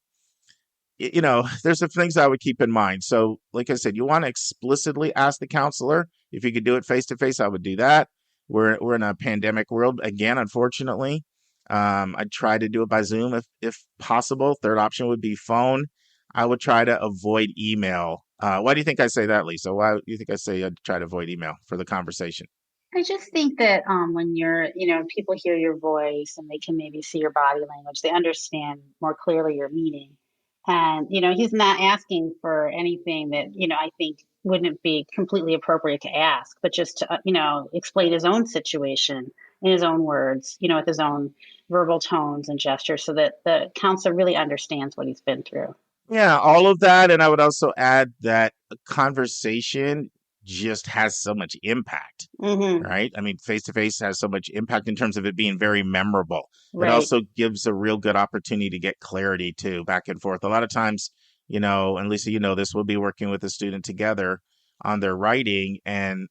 there's some things I would keep in mind. So like I said, you want to explicitly ask the counselor. If you could do it face to face, I would do that. We're in a pandemic world again, unfortunately. I'd try to do it by Zoom if possible. Third option would be phone. I would try to avoid email. Why do you think I say that, Lisa? Why do you think I say I'd try to avoid email for the conversation? I just think that when people hear your voice and they can maybe see your body language, they understand more clearly your meaning. And, he's not asking for anything that, I think wouldn't be completely appropriate to ask, but just to, explain his own situation in his own words, with his own verbal tones and gestures so that the counselor really understands what he's been through. Yeah, all of that. And I would also add that a conversation just has so much impact, right? I mean, face to face has so much impact in terms of it being very memorable. Right. It also gives a real good opportunity to get clarity too, back and forth. A lot of times, and Lisa, this, we'll be working with a student together on their writing and,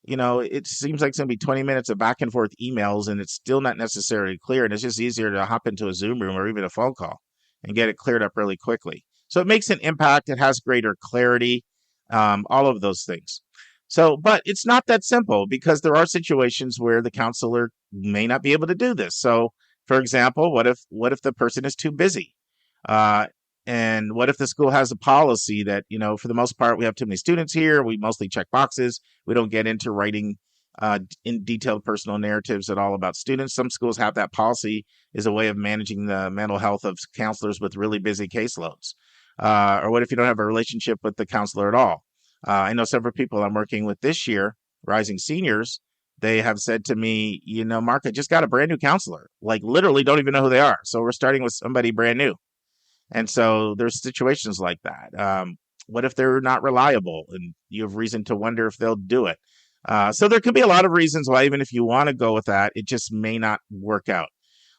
it seems like it's going to be 20 minutes of back and forth emails and it's still not necessarily clear. And it's just easier to hop into a Zoom room or even a phone call and get it cleared up really quickly. So it makes an impact. It has greater clarity. All of those things. So, but it's not that simple because there are situations where the counselor may not be able to do this. So, for example, what if the person is too busy? And what if the school has a policy that, for the most part, we have too many students here. We mostly check boxes. We don't get into writing in detailed personal narratives at all about students. Some schools have that policy as a way of managing the mental health of counselors with really busy caseloads. Or what if you don't have a relationship with the counselor at all? I know several people I'm working with this year, rising seniors, they have said to me, Mark, I just got a brand new counselor, like literally don't even know who they are. So we're starting with somebody brand new. And so there's situations like that. What if they're not reliable and you have reason to wonder if they'll do it? So there could be a lot of reasons why, even if you want to go with that, it just may not work out.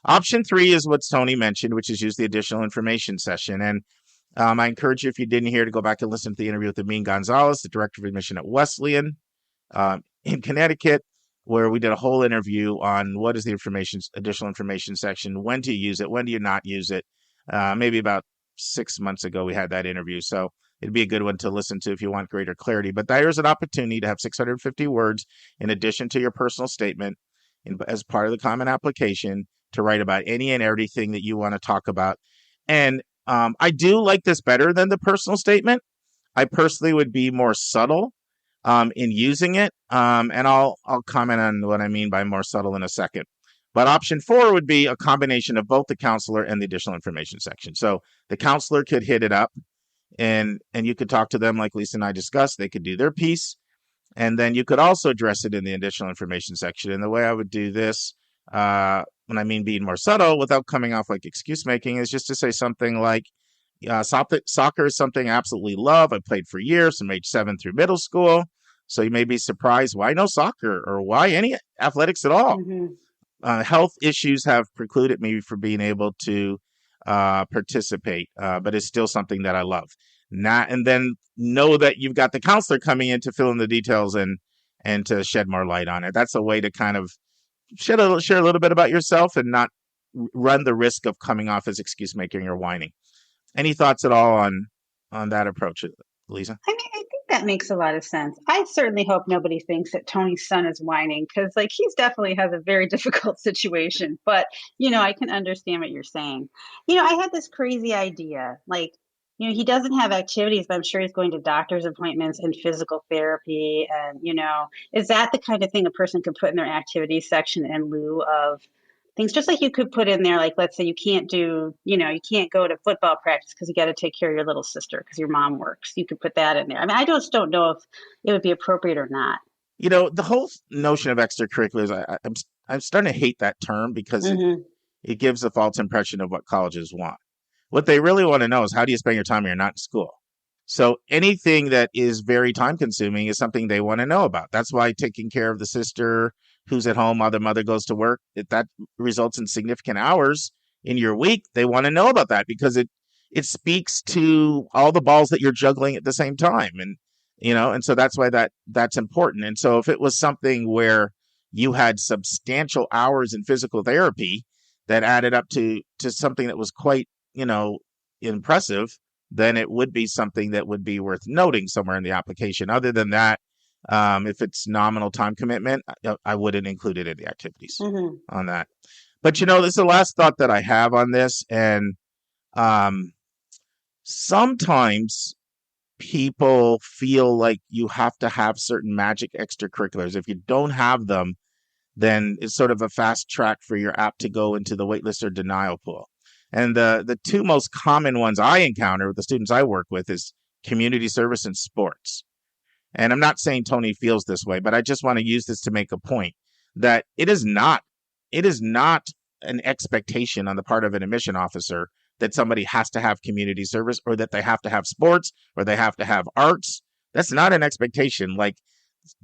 Option 3 is what Tony mentioned, which is use the additional information session. And I encourage you, if you didn't hear, to go back and listen to the interview with Amin Gonzalez, the director of admission at Wesleyan in Connecticut, where we did a whole interview on what is the additional information section, when to use it, when do you not use it. Maybe about 6 months ago, we had that interview. So it'd be a good one to listen to if you want greater clarity. But there's an opportunity to have 650 words in addition to your personal statement as part of the common application to write about any and everything that you want to talk about. And I do like this better than the personal statement. I personally would be more subtle in using it. And I'll comment on what I mean by more subtle in a second. But option 4 would be a combination of both the counselor and the additional information section. So the counselor could hit it up and you could talk to them like Lisa and I discussed. They could do their piece. And then you could also address it in the additional information section. And the way I would do this, when I mean being more subtle without coming off like excuse making, is just to say something like, soccer is something I absolutely love. I played for years from age 7 through middle school. So you may be surprised why no soccer or why any athletics at all. Health issues have precluded me from being able to participate, but it's still something that I love. And then know that you've got the counselor coming in to fill in the details and to shed more light on it. That's a way to kind of share a little bit about yourself and not run the risk of coming off as excuse making or whining. Any thoughts at all on that approach, Lisa? I mean, I think that makes a lot of sense. I certainly hope nobody thinks that Tony's son is whining, because like he's definitely has a very difficult situation. But, I can understand what you're saying. I had this crazy idea, like, he doesn't have activities, but I'm sure he's going to doctor's appointments and physical therapy. And, is that the kind of thing a person could put in their activities section in lieu of things? Just like you could put in there, like, let's say you can't go to football practice because you got to take care of your little sister because your mom works. You could put that in there. I mean, I just don't know if it would be appropriate or not. The whole notion of extracurriculars, I'm starting to hate that term because it gives a false impression of what colleges want. What they really want to know is, how do you spend your time when you're not in school? So anything that is very time consuming is something they want to know about. That's why taking care of the sister who's at home while the mother goes to work, if that results in significant hours in your week, they want to know about that because it speaks to all the balls that you're juggling at the same time. And so that's why that's important. And so if it was something where you had substantial hours in physical therapy that added up to something that was quite, impressive, then it would be something that would be worth noting somewhere in the application. Other than that, if it's nominal time commitment, I wouldn't include it in the activities on that. But, this is the last thought that I have on this. And sometimes people feel like you have to have certain magic extracurriculars. If you don't have them, then it's sort of a fast track for your app to go into the waitlist or denial pool. And the two most common ones I encounter with the students I work with is community service and sports. And I'm not saying Tony feels this way, but I just want to use this to make a point that it is not an expectation on the part of an admission officer that somebody has to have community service or that they have to have sports or they have to have arts. That's not an expectation. Like,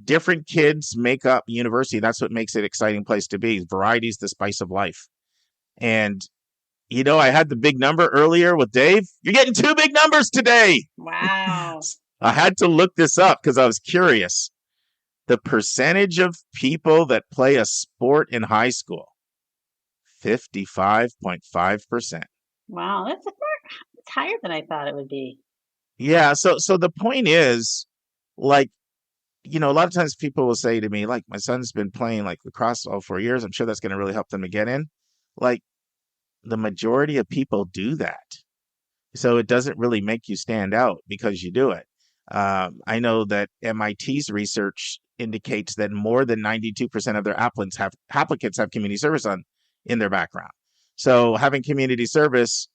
different kids make up university. That's what makes it an exciting place to be. Variety is the spice of life. And I had the big number earlier with Dave. You're getting 2 big numbers today. Wow. I had to look this up because I was curious. The percentage of people that play a sport in high school, 55.5%. Wow, it's higher than I thought it would be. Yeah, so the point is, like, a lot of times people will say to me, like, my son's been playing like lacrosse all 4 years. I'm sure that's going to really help them to get in. Like, the majority of people do that. So it doesn't really make you stand out because you do it. I know that MIT's research indicates that more than 92% of their applicants have community service in their background. So having community service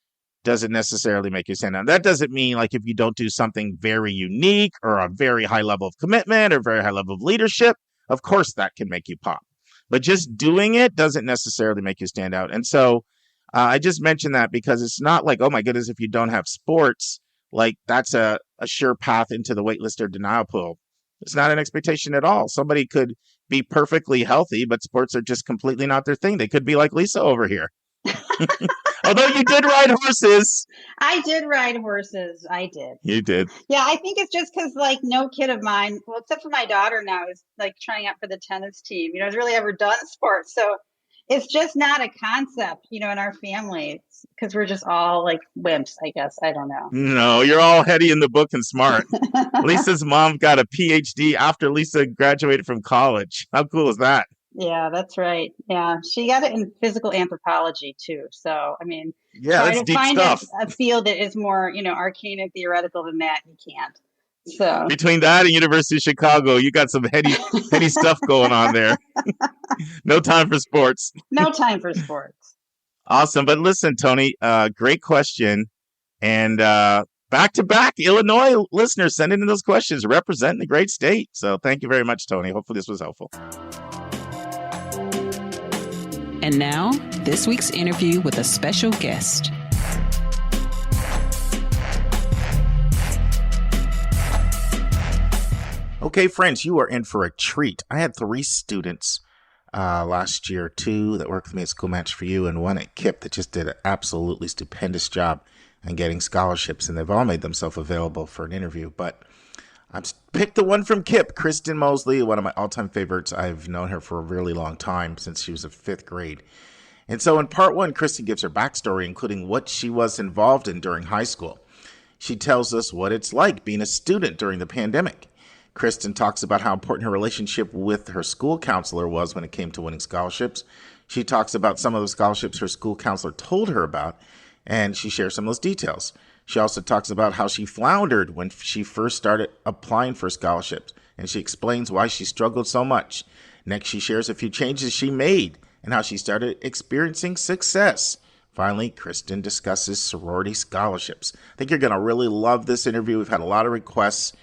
doesn't necessarily make you stand out. That doesn't mean, like, if you don't do something very unique or a very high level of commitment or very high level of leadership, of course that can make you pop. But just doing it doesn't necessarily make you stand out. And so I just mentioned that because it's not like, oh my goodness, if you don't have sports, like that's a sure path into the waitlist or denial pool. It's not an expectation at all. Somebody could be perfectly healthy, but sports are just completely not their thing. They could be like Lisa over here. Although you did ride horses. I did ride horses. I did. You did. Yeah, I think it's just because, like, no kid of mine, well, except for my daughter now, is like trying out for the tennis team. Has really ever done sports. So it's just not a concept, in our family, because we're just all like wimps, I guess. I don't know. No, you're all heady in the book and smart. Lisa's mom got a PhD after Lisa graduated from college. How cool is that? Yeah, that's right. Yeah, she got it in physical anthropology too. So, I mean, yeah, that's deep stuff. A field that is more, arcane and theoretical than that, you can't. So between that and University of Chicago, you got some heady stuff going on there. No time for sports. No time for sports. Awesome. But listen, Tony, great question. And back-to-back Illinois listeners sending in those questions, representing the great state. So thank you very much, Tony. Hopefully this was helpful. And now, this week's interview with a special guest. Okay, friends, you are in for a treat. I had 3 students last year, 2 that worked with me at School Match for You, and 1 at KIPP that just did an absolutely stupendous job on getting scholarships, and they've all made themselves available for an interview. But I've picked the one from KIPP, Kristen Mosley, one of my all-time favorites. I've known her for a really long time, since she was in 5th grade. And so in part 1, Kristen gives her backstory, including what she was involved in during high school. She tells us what it's like being a student during the pandemic. Kristen talks about how important her relationship with her school counselor was when it came to winning scholarships. She talks about some of the scholarships her school counselor told her about, and she shares some of those details. She also talks about how she floundered when she first started applying for scholarships, and she explains why she struggled so much. Next, she shares a few changes she made and how she started experiencing success. Finally, Kristen discusses sorority scholarships. I think you're going to really love this interview. We've had a lot of requests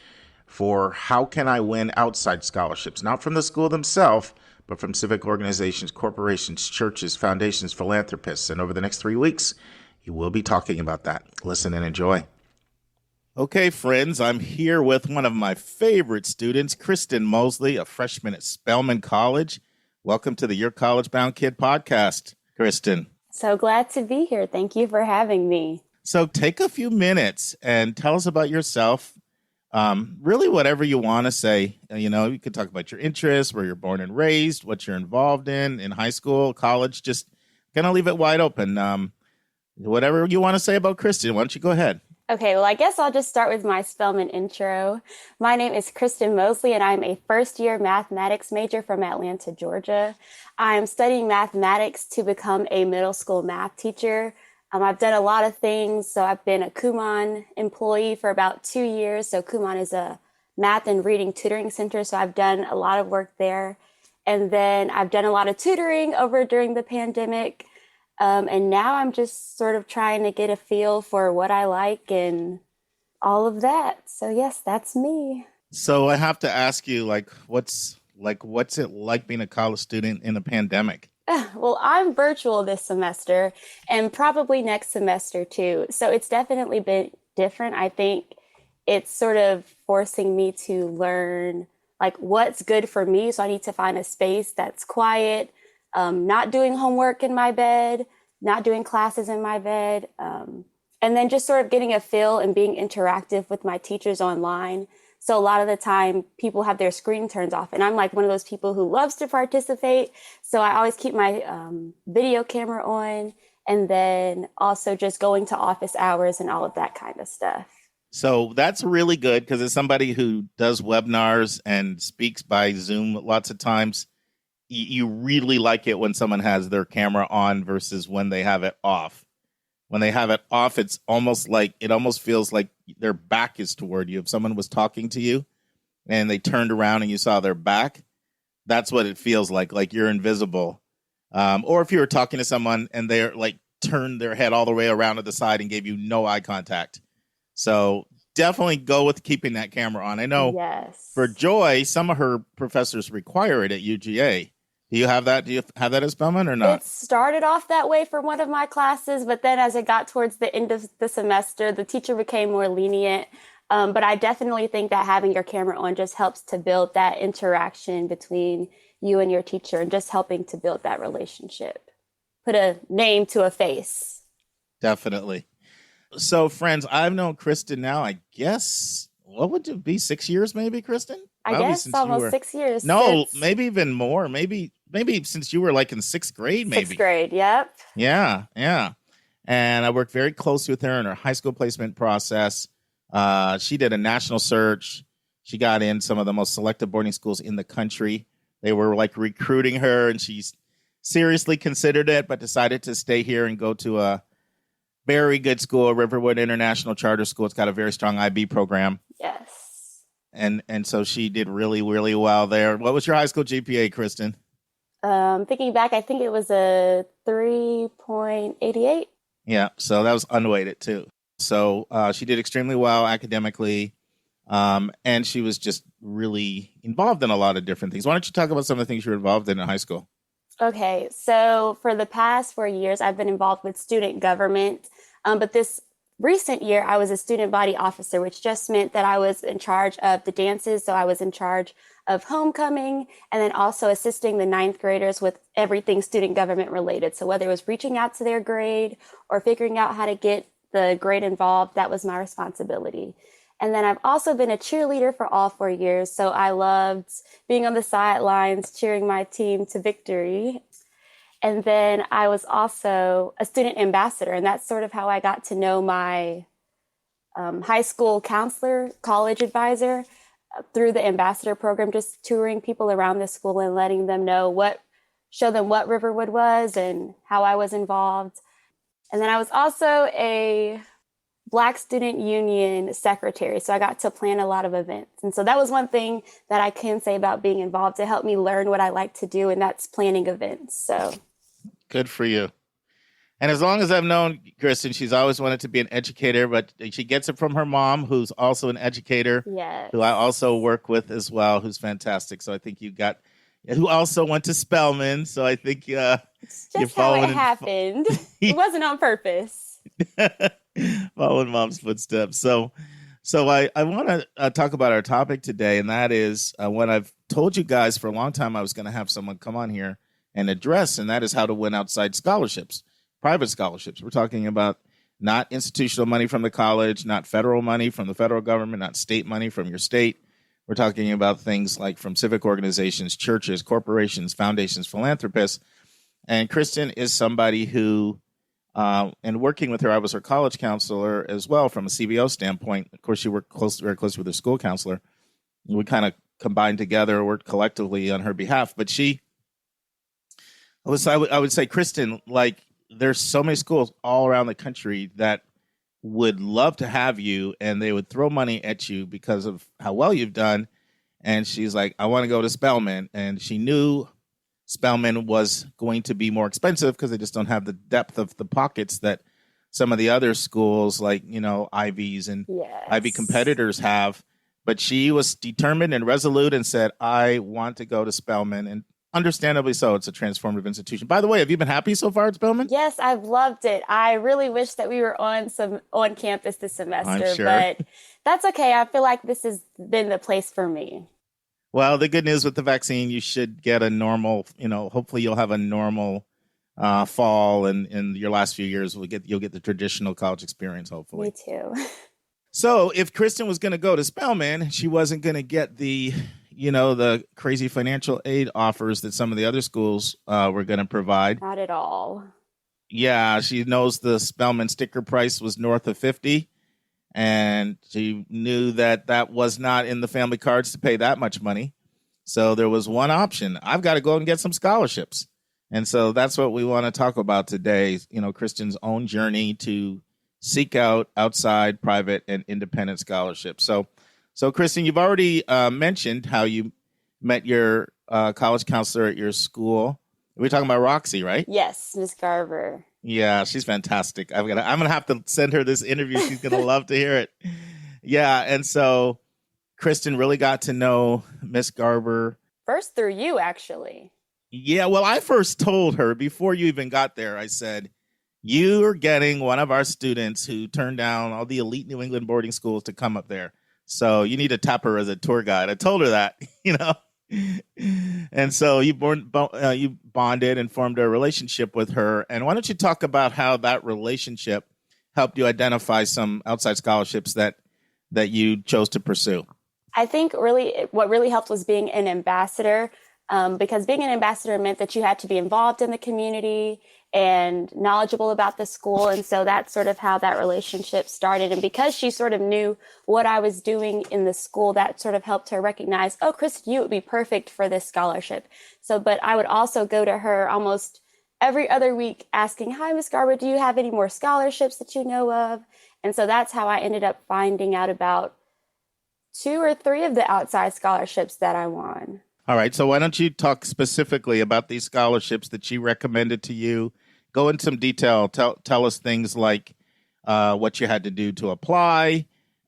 for how can I win outside scholarships, not from the school themselves, but from civic organizations, corporations, churches, foundations, philanthropists. And over the next 3 weeks, you will be talking about that. Listen and enjoy. Okay, friends, I'm here with one of my favorite students, Kristen Mosley, a freshman at Spelman College. Welcome to the Your College Bound Kid podcast, Kristen. So glad to be here. Thank you for having me. So take a few minutes and tell us about yourself. Really whatever you want to say. You know, you could talk about your interests, where you're born and raised, what you're involved in high school, college. Just kind of leave it wide open. Whatever you want to say about Kristen, why don't you go ahead? Okay, well, I guess I'll just start with my Spelman intro. My name is Kristen Mosley, and I'm a first-year mathematics major from Atlanta, Georgia. I'm studying mathematics to become a middle school math teacher. I've done a lot of things. So I've been a Kumon employee for about 2 years. So Kumon is a math and reading tutoring center. So I've done a lot of work there. And then I've done a lot of tutoring over during the pandemic. And now I'm just sort of trying to get a feel for what I like and all of that. So yes, that's me. So I have to ask you, what's it like being a college student in a pandemic? Well, I'm virtual this semester and probably next semester too. So it's definitely been different. I think it's sort of forcing me to learn what's good for me. So I need to find a space that's quiet, not doing homework in my bed, not doing classes in my bed, and then just sort of getting a feel and being interactive with my teachers online. So a lot of the time people have their screen turned off, and I'm like one of those people who loves to participate. So I always keep my video camera on, and then also just going to office hours and all of that kind of stuff. So that's really good, because as somebody who does webinars and speaks by Zoom lots of times, you really like it when someone has their camera on versus when they have it off. When they have it off, it almost feels like their back is toward you. If someone was talking to you and they turned around and you saw their back, that's what it feels like you're invisible. Or if you were talking to someone and they're turned their head all the way around to the side and gave you no eye contact. So definitely go with keeping that camera on. I know For Joy, some of her professors require it at UGA. Do you have that? Do you have that as Spelman or not? It started off that way for one of my classes, but then as it got towards the end of the semester, the teacher became more lenient. But I definitely think that having your camera on just helps to build that interaction between you and your teacher and just helping to build that relationship. Put a name to a face. Definitely. So, friends, I've known Kristen now, I guess, what would it be, 6 years maybe, Kristen? I guess almost 6 years. No, maybe even more. Maybe since you were in 6th grade, maybe. 6th grade, yep. Yeah. And I worked very closely with her in her high school placement process. She did a national search. She got in some of the most selective boarding schools in the country. They were recruiting her, and she seriously considered it, but decided to stay here and go to a very good school, Riverwood International Charter School. It's got a very strong IB program. Yes. And so she did really, really well there. What was your high school GPA, Kristen? Thinking back, I think it was a 3.88. Yeah, so that was unweighted too. So she did extremely well academically, and she was just really involved in a lot of different things. Why don't you talk about some of the things you were involved in high school? Okay, so for the past 4 years, I've been involved with student government. But this recent year, I was a student body officer, which just meant that I was in charge of the dances. So I was in charge of homecoming and then also assisting the ninth graders with everything student government related. So whether it was reaching out to their grade or figuring out how to get the grade involved, that was my responsibility. And then I've also been a cheerleader for all 4 years. So I loved being on the sidelines, cheering my team to victory. And then I was also a student ambassador. And that's sort of how I got to know my high school counselor, college advisor through the ambassador program, just touring people around the school and letting them know show them what Riverwood was and how I was involved. And then I was also a Black Student Union secretary. So I got to plan a lot of events. And so that was one thing that I can say about being involved. It helped me learn what I like to do, and that's planning events. So Good for you. And as long as I've known Kristen, she's always wanted to be an educator, but she gets it from her mom, who's also an educator, yes, who I also work with as well, who's fantastic. So I think who also went to Spelman. So I think it's you're just how following it happened. It wasn't on purpose. following mom's footsteps. So I want to talk about our topic today, and that is what I've told you guys for a long time I was going to have someone come on here and address, and that is how to win outside scholarships, private scholarships. We're talking about not institutional money from the college, not federal money from the federal government, not state money from your state. We're talking about things like from civic organizations, churches, corporations, foundations, philanthropists. And Kristen is somebody who, and working with her, I was her college counselor as well from a CBO standpoint. Of course, she worked very closely with her school counselor. We kind of combined together, worked collectively on her behalf. But I would say, Kristen, like, there's so many schools all around the country that would love to have you, and they would throw money at you because of how well you've done. And she's like, I want to go to Spelman. And she knew Spelman was going to be more expensive because they just don't have the depth of the pockets that some of the other schools like, Ivies and Ivy competitors have. But she was determined and resolute and said, I want to go to Spelman. And understandably so, it's a transformative institution. By the way, have you been happy so far at Spelman? Yes, I've loved it. I really wish that we were on campus this semester, I'm sure. But that's okay. I feel like this has been the place for me. Well, the good news with the vaccine, you should get a normal, hopefully you'll have a normal fall, and in your last few years you'll get the traditional college experience, hopefully. Me too. So if Kristen was going to go to Spelman, she wasn't going to get the crazy financial aid offers that some of the other schools were going to provide. Not at all. Yeah, she knows the Spelman sticker price was north of $50, and she knew that was not in the family cards to pay that much money. So there was one option. I've got to go and get some scholarships. And so that's what we want to talk about today, Kristen's own journey to seek out outside private and independent scholarships. So Kristen, you've already mentioned how you met your college counselor at your school. We're talking about Roxy, right? Yes, Miss Garver. Yeah, she's fantastic. I'm gonna have to send her this interview. She's gonna love to hear it. Yeah, and so Kristen really got to know Miss Garver first through you, actually. Yeah, well, I first told her before you even got there. I said, "You're getting one of our students who turned down all the elite New England boarding schools to come up there. So you need to tap her as a tour guide." I told her that, And so you bonded and formed a relationship with her. And why don't you talk about how that relationship helped you identify some outside scholarships that you chose to pursue? I think what really helped was being an ambassador, because being an ambassador meant that you had to be involved in the community and knowledgeable about the school. And so that's sort of how that relationship started. And because she sort of knew what I was doing in the school, that sort of helped her recognize, oh, Kristen, you would be perfect for this scholarship. But I would also go to her almost every other week asking, hi, Miss Garber, do you have any more scholarships that you know of? And so that's how I ended up finding out about 2 or 3 of the outside scholarships that I won. All right. So why don't you talk specifically about these scholarships that she recommended to you? Go into some detail. Tell us things like what you had to do to apply,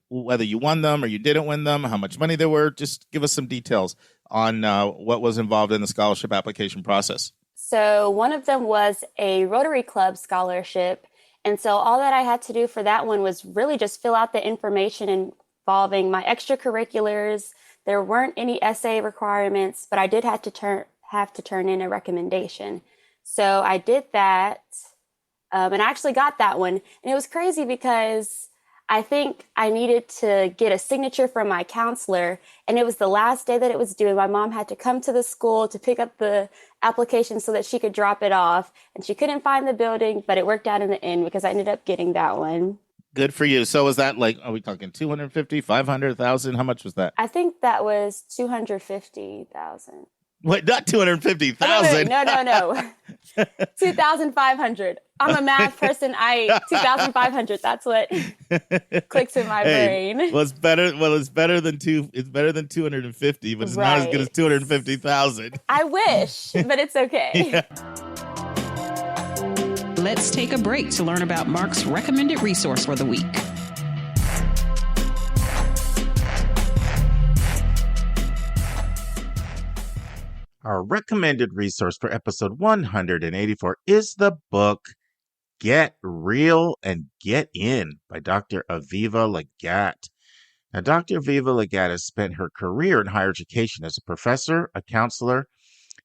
whether you won them or you didn't win them, how much money they were. Just give us some details on what was involved in the scholarship application process. So one of them was a Rotary Club scholarship. And so all that I had to do for that one was really just fill out the information involving my extracurriculars. There weren't any essay requirements, but I did have to turn in a recommendation. So I did that, and I actually got that one. And it was crazy because I think I needed to get a signature from my counselor, and it was the last day that it was due. And my mom had to come to the school to pick up the application so that she could drop it off. And she couldn't find the building, but it worked out in the end because I ended up getting that one. Good for you. So was that like, are we talking 250, 500,000? How much was that? I think that was 250,000. Wait, not 250,000. No. 2,500. I'm a math person. 2,500. That's what clicks in my brain. Well, it's better than 250, but it's not as good as 250,000. I wish, but it's okay. Yeah. Let's take a break to learn about Mark's recommended resource for the week. Our recommended resource for episode 184 is the book Get Real and Get In by Dr. Aviva Legat. Now, Dr. Aviva Legat has spent her career in higher education as a professor, a counselor,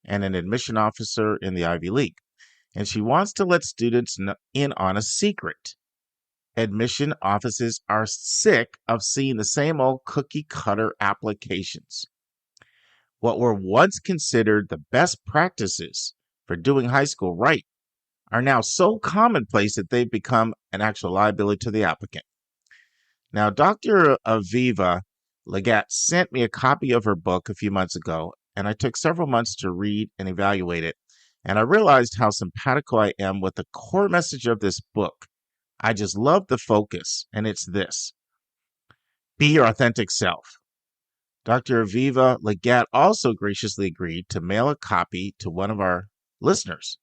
and an admission officer in the Ivy League. And she wants to let students in on a secret. Admission offices are sick of seeing the same old cookie-cutter applications. What were once considered the best practices for doing high school right are now so commonplace that they've become an actual liability to the applicant. Now, Dr. Aviva Legat sent me a copy of her book a few months ago, and I took several months to read and evaluate it, and I realized how simpatico I am with the core message of this book. I just love the focus, and it's this: be your authentic self. Dr. Aviva Legat also graciously agreed to mail a copy to one of our listeners.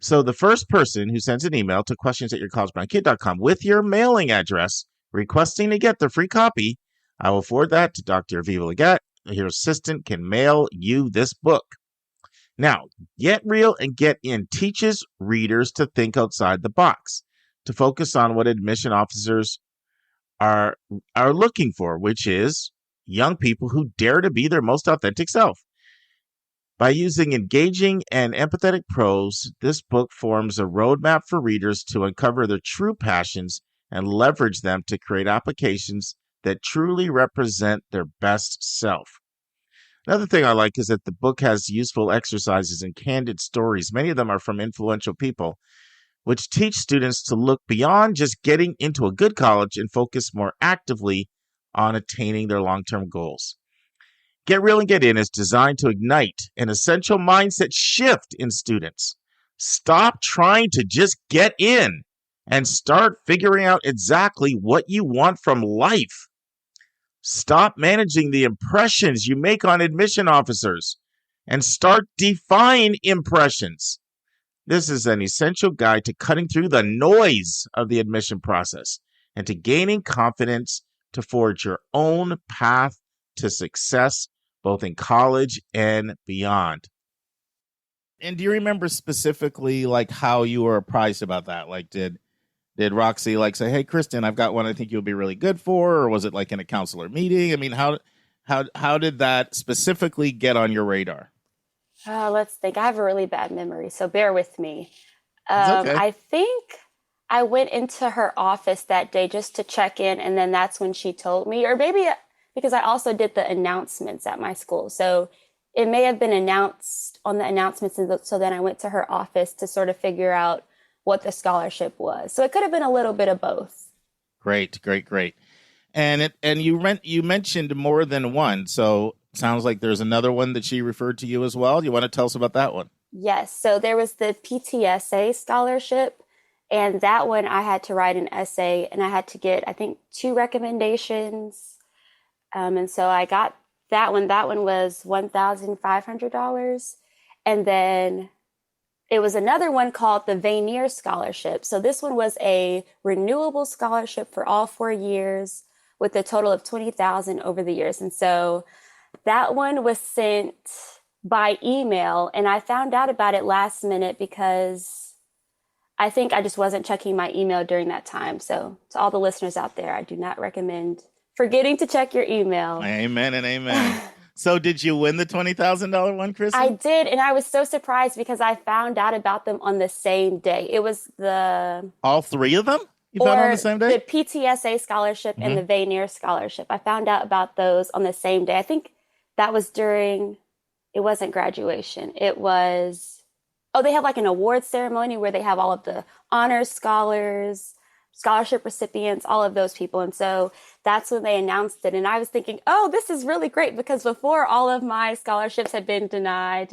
So the first person who sends an email to questions@yourcollegebrounkid.com with your mailing address requesting to get the free copy, I will forward that to Dr. Aviva Legat. Your assistant can mail you this book. Now, Get Real and Get In teaches readers to think outside the box, to focus on what admission officers are looking for, which is young people who dare to be their most authentic self. By using engaging and empathetic prose, this book forms a roadmap for readers to uncover their true passions and leverage them to create applications that truly represent their best self. Another thing I like is that the book has useful exercises and candid stories. Many of them are from influential people, which teach students to look beyond just getting into a good college and focus more actively on attaining their long-term goals. Get Real and Get In is designed to ignite an essential mindset shift in students. Stop trying to just get in and start figuring out exactly what you want from life. Stop managing the impressions you make on admission officers and start defying impressions. This is an essential guide to cutting through the noise of the admission process and to gaining confidence to forge your own path to success, both in college and beyond. And do you remember specifically like how you were apprised about that? Like did Roxy like say, "Hey, Kristen, I've got one I think you'll be really good for," or was it like in a counselor meeting? I mean, how did that specifically get on your radar? Let's think. I have a really bad memory, so bear with me. Okay. I think I went into her office that day just to check in, and then that's when she told me, or maybe because I also did the announcements at my school. So it may have been announced on the announcements, and so then I went to her office to sort of figure out what the scholarship was. So it could have been a little bit of both. Great. And you mentioned more than one, so it sounds like there's another one that she referred to you as well. You want to tell us about that one? Yes. So there was the PTSA scholarship, and that one I had to write an essay, and I had to get, I think, 2 recommendations. And so I got that one. That one was $1,500. And then it was another one called the Vanier Scholarship. So this one was a renewable scholarship for all 4 years with a total of $20,000 over the years. And so that one was sent by email, and I found out about it last minute because I think I just wasn't checking my email during that time. So to all the listeners out there, I do not recommend forgetting to check your email. Amen and amen. So did you win the $20,000 one, Kristen? I did, and I was so surprised because I found out about them on the same day. It was all three of them? You found on the same day? The PTSA scholarship and the Vanier scholarship. I found out about those on the same day. I think that was during, it wasn't graduation. It was, they have like an award ceremony where they have all of the honors scholars, scholarship recipients, all of those people. And so that's when they announced it. And I was thinking, this is really great, because before all of my scholarships had been deny.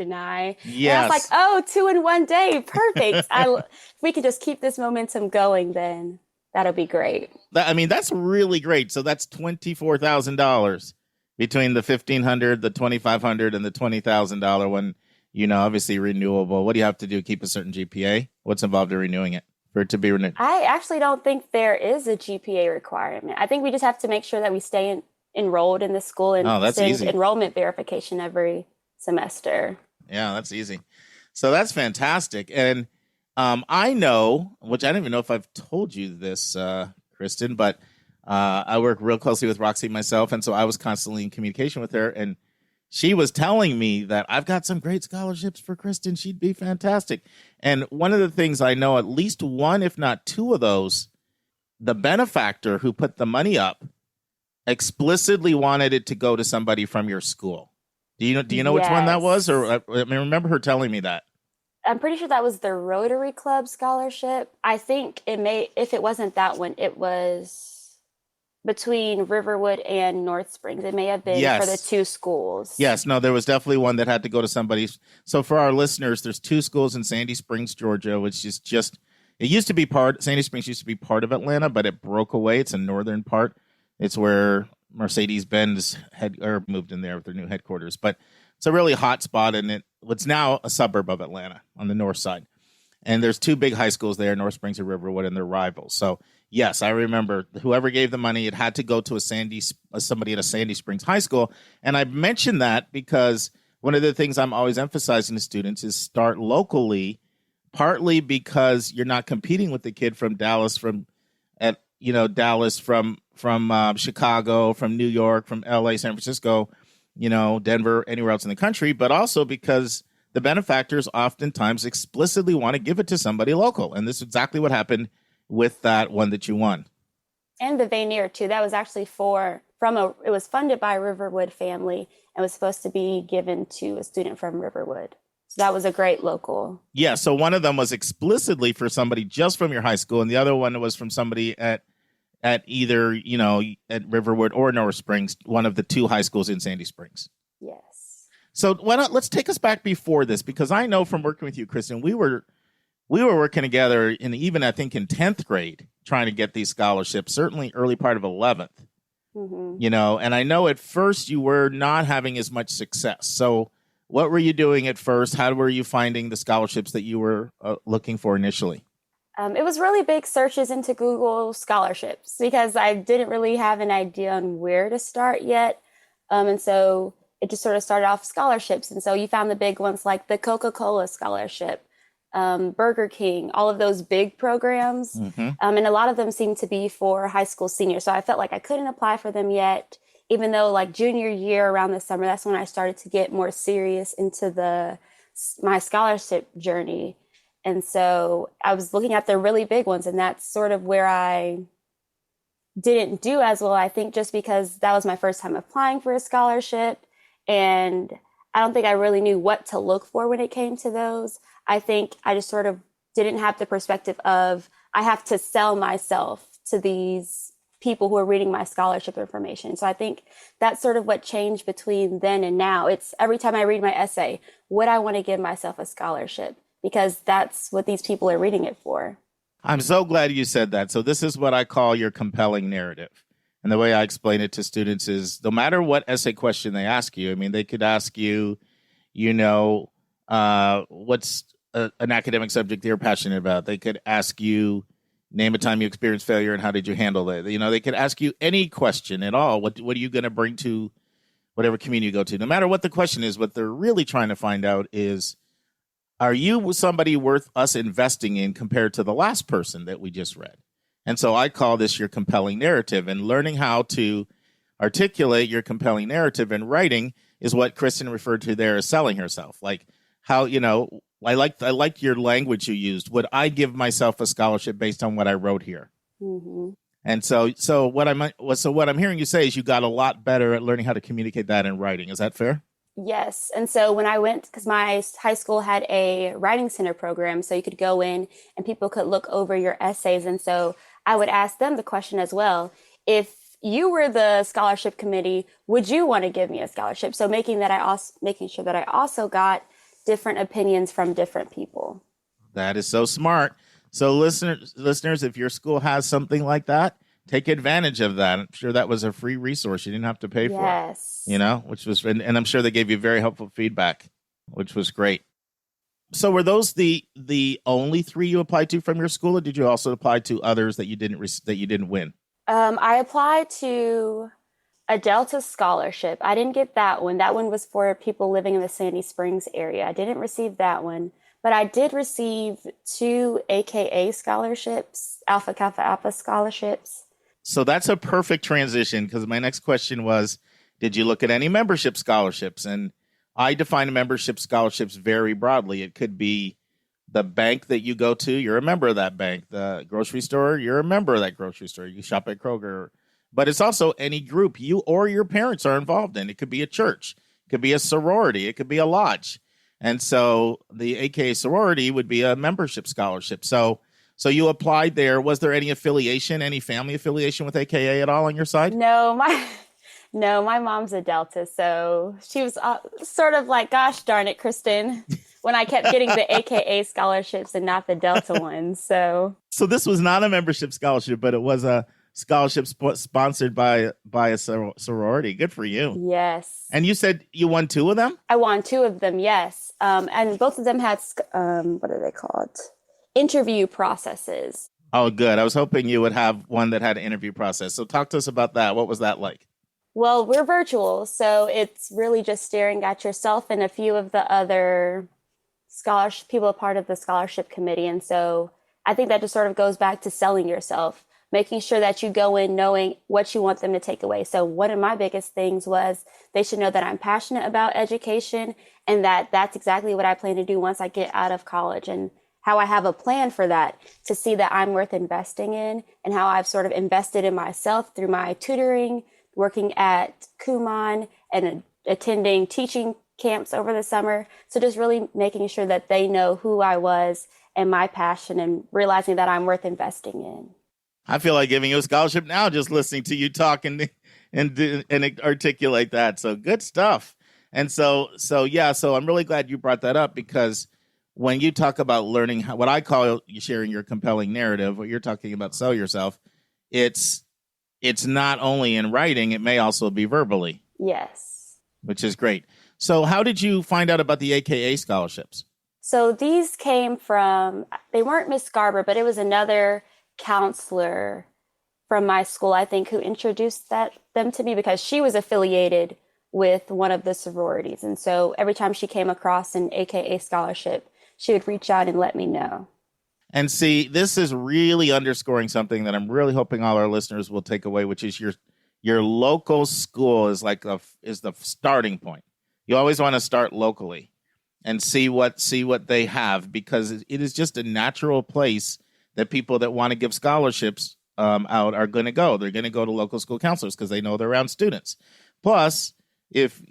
Yes. And I was like, 2 in 1 day. Perfect. If we can just keep this momentum going, then that'll be great. That's really great. So that's $24,000 between the $1,500, the $2,500, and the $20,000 one, obviously renewable. What do you have to do? Keep a certain GPA? What's involved in renewing it for it to be renewed? I actually don't think there is a GPA requirement. I think we just have to make sure that we stay enrolled in the school and send easy. Enrollment verification every semester. Yeah, that's easy. So that's fantastic. And I know, which I don't even know if I've told you this, Kristen, but I work real closely with Roxy myself. And so I was constantly in communication with her. And she was telling me that I've got some great scholarships for Kristen. She'd be fantastic. And one of the things I know, at least one, if not two of those, the benefactor who put the money up explicitly wanted it to go to somebody from your school. Do you know which one that was? Or I remember her telling me that. I'm pretty sure that was the Rotary Club scholarship. I think if it wasn't that one, it was between Riverwood and North Springs. It may have been for the two schools. Yes, no, there was definitely one that had to go to somebody. So for our listeners, there's two schools in Sandy Springs, Georgia, which is Sandy Springs used to be part of Atlanta, but it broke away. It's a northern part. It's where Mercedes-Benz moved in there with their new headquarters. But it's a really hot spot, and it's now a suburb of Atlanta on the north side. And there's two big high schools there, North Springs and Riverwood, and they're rivals. So, yes, I remember whoever gave the money, it had to go to somebody at a Sandy Springs high school. And I mentioned that because one of the things I'm always emphasizing to students is start locally, partly because you're not competing with the kid from Dallas, from Chicago, from New York, from LA, San Francisco, Denver, anywhere else in the country, but also because the benefactors oftentimes explicitly want to give it to somebody local. And this is exactly what happened with that one that you won. And the Vanier, too. That was actually it was funded by a Riverwood family and was supposed to be given to a student from Riverwood. So that was a great local. Yeah, so one of them was explicitly for somebody just from your high school, and the other one was from somebody at either, at Riverwood or North Springs, one of the two high schools in Sandy Springs. Yes. So let's take us back before this, because I know from working with you, Kristen, we were working together even I think in 10th grade trying to get these scholarships, certainly early part of 11th. Mm-hmm. And I know at first you were not having as much success. So what were you doing at first? How were you finding the scholarships that you were looking for initially? It was really big searches into Google scholarships because I didn't really have an idea on where to start yet. And so it just sort of started off scholarships. And so you found the big ones like the Coca-Cola scholarship, Burger King, all of those big programs. Mm-hmm. And a lot of them seemed to be for high school seniors. So I felt like I couldn't apply for them yet, even though like junior year around the summer, that's when I started to get more serious into my scholarship journey. And so I was looking at the really big ones, and that's sort of where I didn't do as well, I think, just because that was my first time applying for a scholarship. And I don't think I really knew what to look for when it came to those. I think I just sort of didn't have the perspective of I have to sell myself to these people who are reading my scholarship information. So I think that's sort of what changed between then and now. It's every time I read my essay, would I want to give myself a scholarship? Because that's what these people are reading it for. I'm so glad you said that. So this is what I call your compelling narrative. And the way I explain it to students is no matter what essay question they ask you, they could ask you, what's an academic subject they're passionate about. They could ask you, name a time you experienced failure and how did you handle it. They could ask you any question at all. What are you going to bring to whatever community you go to? No matter what the question is, what they're really trying to find out is, are you somebody worth us investing in compared to the last person that we just read? And so I call this your compelling narrative, and learning how to articulate your compelling narrative in writing is what Kristen referred to there as selling herself. Like how, I liked your language you used. Would I give myself a scholarship based on what I wrote here? Mm-hmm. And so what I'm hearing you say is you got a lot better at learning how to communicate that in writing. Is that fair? Yes. And so when I went, because my high school had a writing center program, so you could go in and people could look over your essays. And so I would ask them the question as well. If you were the scholarship committee, would you want to give me a scholarship? So making sure that I also got different opinions from different people. That is so smart. So listeners, if your school has something like that, take advantage of that. I'm sure that was a free resource. You didn't have to pay for it. Yes. Which was, and I'm sure they gave you very helpful feedback, which was great. So were those the only 3 you applied to from your school, or did you also apply to others that you didn't win? I applied to a Delta scholarship. I didn't get that one. That one was for people living in the Sandy Springs area. I didn't receive that one, but I did receive 2 AKA scholarships, Alpha Kappa Alpha scholarships. So that's a perfect transition, because my next question was, did you look at any membership scholarships? And I define membership scholarships very broadly. It could be the bank that you go to, you're a member of that bank. The grocery store, you're a member of that grocery store. You shop at Kroger. But it's also any group you or your parents are involved in. It could be a church. It could be a sorority. It could be a lodge. And so the AKA sorority would be a membership scholarship. So you applied there. Was there any affiliation, any family affiliation with AKA at all on your side? No, my mom's a Delta. So she was sort of like, gosh darn it, Kristen, when I kept getting the AKA scholarships and not the Delta ones. So this was not a membership scholarship, but it was a scholarship sponsored by a sorority. Good for you. Yes. And you said you won 2 of them? I won 2 of them, yes. And both of them had, what are they called? Interview processes. Oh, good. I was hoping you would have one that had an interview process. So talk to us about that. What was that like? Well, we're virtual, so it's really just staring at yourself and a few of the other people a part of the scholarship committee. And so I think that just sort of goes back to selling yourself, making sure that you go in knowing what you want them to take away. So one of my biggest things was they should know that I'm passionate about education and that that's exactly what I plan to do once I get out of college, and how I have a plan for that, to see that I'm worth investing in, and how I've sort of invested in myself through my tutoring, working at Kumon, and attending teaching camps over the summer. So just really making sure that they know who I was and my passion, and realizing that I'm worth investing in. I feel like giving you a scholarship now, just listening to you talk and articulate that. So good stuff. And so I'm really glad you brought that up, because when you talk about learning what I call sharing your compelling narrative, what you're talking about, sell yourself, it's not only in writing, it may also be verbally. Yes. Which is great. So how did you find out about the AKA scholarships? So these came from, they weren't Miss Garber, but it was another counselor from my school, I think, who introduced them to me, because she was affiliated with one of the sororities. And so every time she came across an AKA scholarship, she would reach out and let me know. And see, this is really underscoring something that I'm really hoping all our listeners will take away, which is your local school is the starting point. You always want to start locally and see what they have, because it is just a natural place that people that want to give scholarships out are going to go. They're going to go to local school counselors because they know they're around students. Plus, if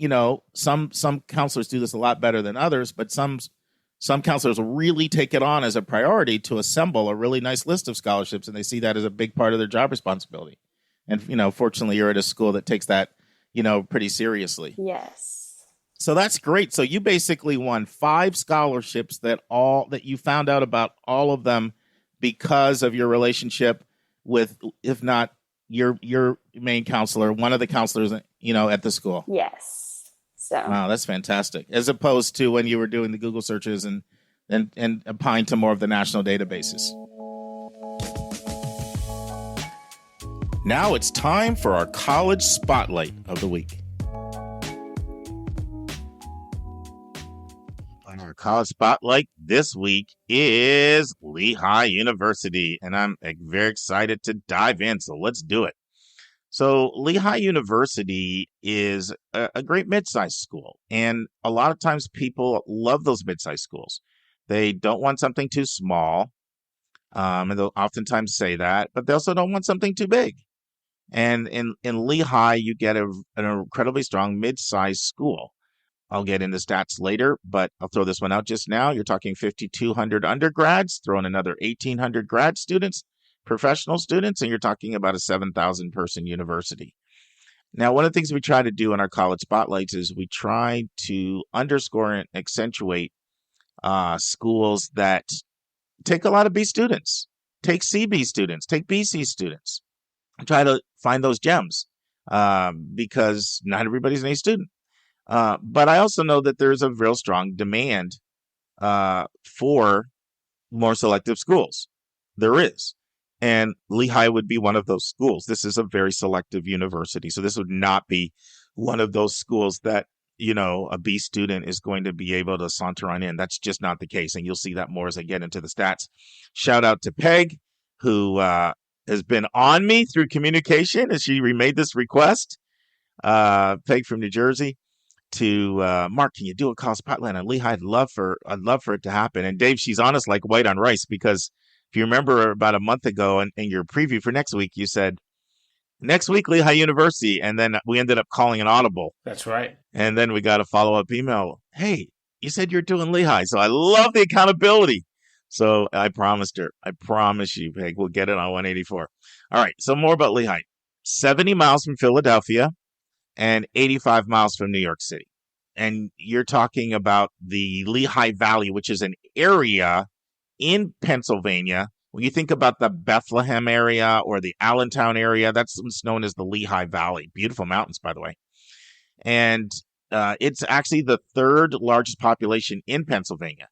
some counselors do this a lot better than others, but some counselors really take it on as a priority to assemble a really nice list of scholarships, and they see that as a big part of their job responsibility. And, fortunately, you're at a school that takes that, pretty seriously. Yes. So that's great. So you basically won 5 scholarships that you found out about all of them because of your relationship with, if not your main counselor, one of the counselors, at the school. Yes. So. Wow, that's fantastic. As opposed to when you were doing the Google searches and and applying to more of the national databases. Now it's time for our college spotlight of the week. Our college spotlight this week is Lehigh University, and I'm very excited to dive in, so let's do it. So Lehigh University is a great mid-sized school, and a lot of times people love those mid-sized schools. They don't want something too small, and they'll oftentimes say that, but they also don't want something too big. And in Lehigh, you get an incredibly strong mid-sized school. I'll get into stats later, but I'll throw this one out just now. You're talking 5,200 undergrads, throw in another 1,800 grad students, professional students, and you're talking about a 7,000 person university. Now, one of the things we try to do in our college spotlights is we try to underscore and accentuate schools that take a lot of B students, take CB students, take BC students. Try to find those gems because not everybody's an A student. But I also know that there's a real strong demand for more selective schools. There is. And Lehigh would be one of those schools. This is a very selective university. So this would not be one of those schools that, a B student is going to be able to saunter on in. That's just not the case. And you'll see that more as I get into the stats. Shout out to Peg, who has been on me through communication as she remade this request. Peg from New Jersey. To Mark, can you do a college spotlight on Lehigh? I'd love for it to happen. And Dave, she's honest like white on rice, because if you remember about a month ago in your preview for next week, you said next week Lehigh University, and then we ended up calling an audible. That's right. And then we got a follow-up email. Hey, you said you're doing Lehigh, so I love the accountability. So I promised her. I promise you, Peg, we'll get it on 184. All right, so more about Lehigh. 70 miles from Philadelphia and 85 miles from New York City. And you're talking about the Lehigh Valley, which is an area in Pennsylvania. When you think about the Bethlehem area or the Allentown area, that's what's known as the Lehigh Valley. Beautiful mountains, by the way. And it's actually the third largest population in Pennsylvania.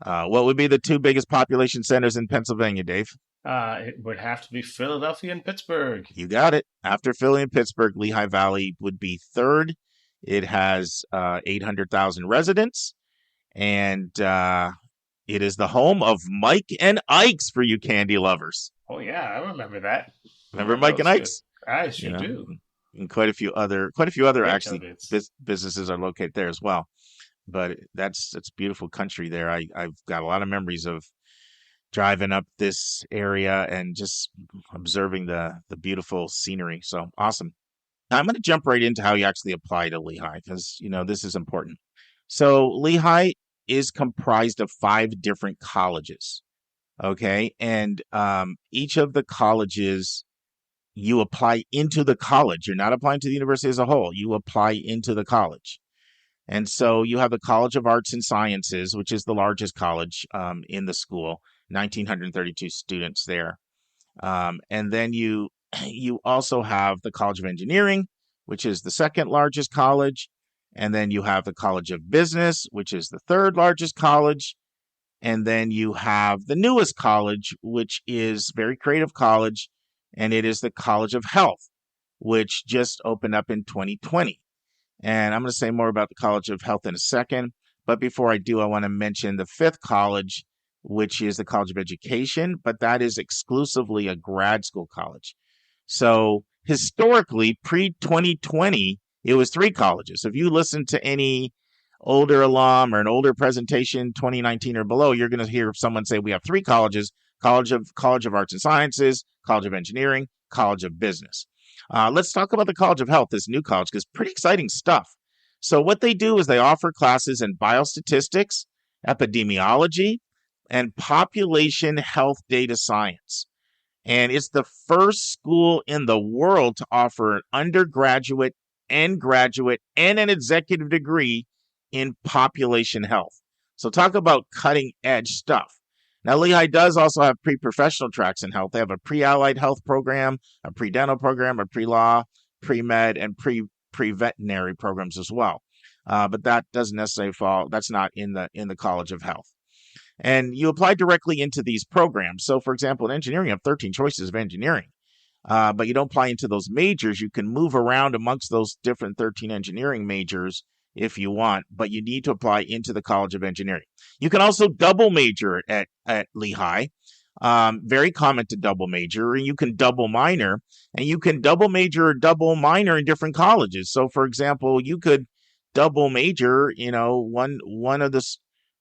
What would be the two biggest population centers in Pennsylvania, Dave? It would have to be Philadelphia and Pittsburgh. You got it. After Philly and Pittsburgh, Lehigh Valley would be third. It has 800,000 residents, and it is the home of Mike and Ike's for you candy lovers. Oh yeah, I remember that. Remember Mike and Ike's? I sure do. And quite a few other actually businesses are located there as well. But it's beautiful country there. I've got a lot of memories of driving up this area and just observing the beautiful scenery. So awesome. Now I'm going to jump right into how you actually apply to Lehigh, because, this is important. So Lehigh is comprised of 5 different colleges. Okay. And each of the colleges, you apply into the college. You're not applying to the university as a whole. You apply into the college. And so you have the College of Arts and Sciences, which is the largest college in the school, 1,932 students there. And then you also have the College of Engineering, which is the second largest college. And then you have the College of Business, which is the third largest college. And then you have the newest college, which is very creative college, and it is the College of Health, which just opened up in 2020. And I'm going to say more about the College of Health in a second. But before I do, I want to mention the 5th college, which is the College of Education, but that is exclusively a grad school college. So historically, pre-2020, it was 3 colleges. If you listen to any older alum or an older presentation, 2019 or below, you're going to hear someone say we have 3 colleges: College of Arts and Sciences, College of Engineering, College of Business. Let's talk about the College of Health, this new college, because pretty exciting stuff. So what they do is they offer classes in biostatistics, epidemiology, and population health data science. And it's the first school in the world to offer an undergraduate and graduate and an executive degree in population health. So talk about cutting edge stuff. Now, Lehigh does also have pre-professional tracks in health. They have a pre-allied health program, a pre-dental program, a pre-law, pre-med, and pre-veterinary programs as well. But that doesn't necessarily fall. That's not in the College of Health. And you apply directly into these programs. So, for example, in engineering, you have 13 choices of engineering, but you don't apply into those majors. You can move around amongst those different 13 engineering majors if you want, but you need to apply into the College of Engineering. You can also double major at Lehigh. Very common to double major. You can double minor, and you can double major or double minor in different colleges. So, for example, you could double major,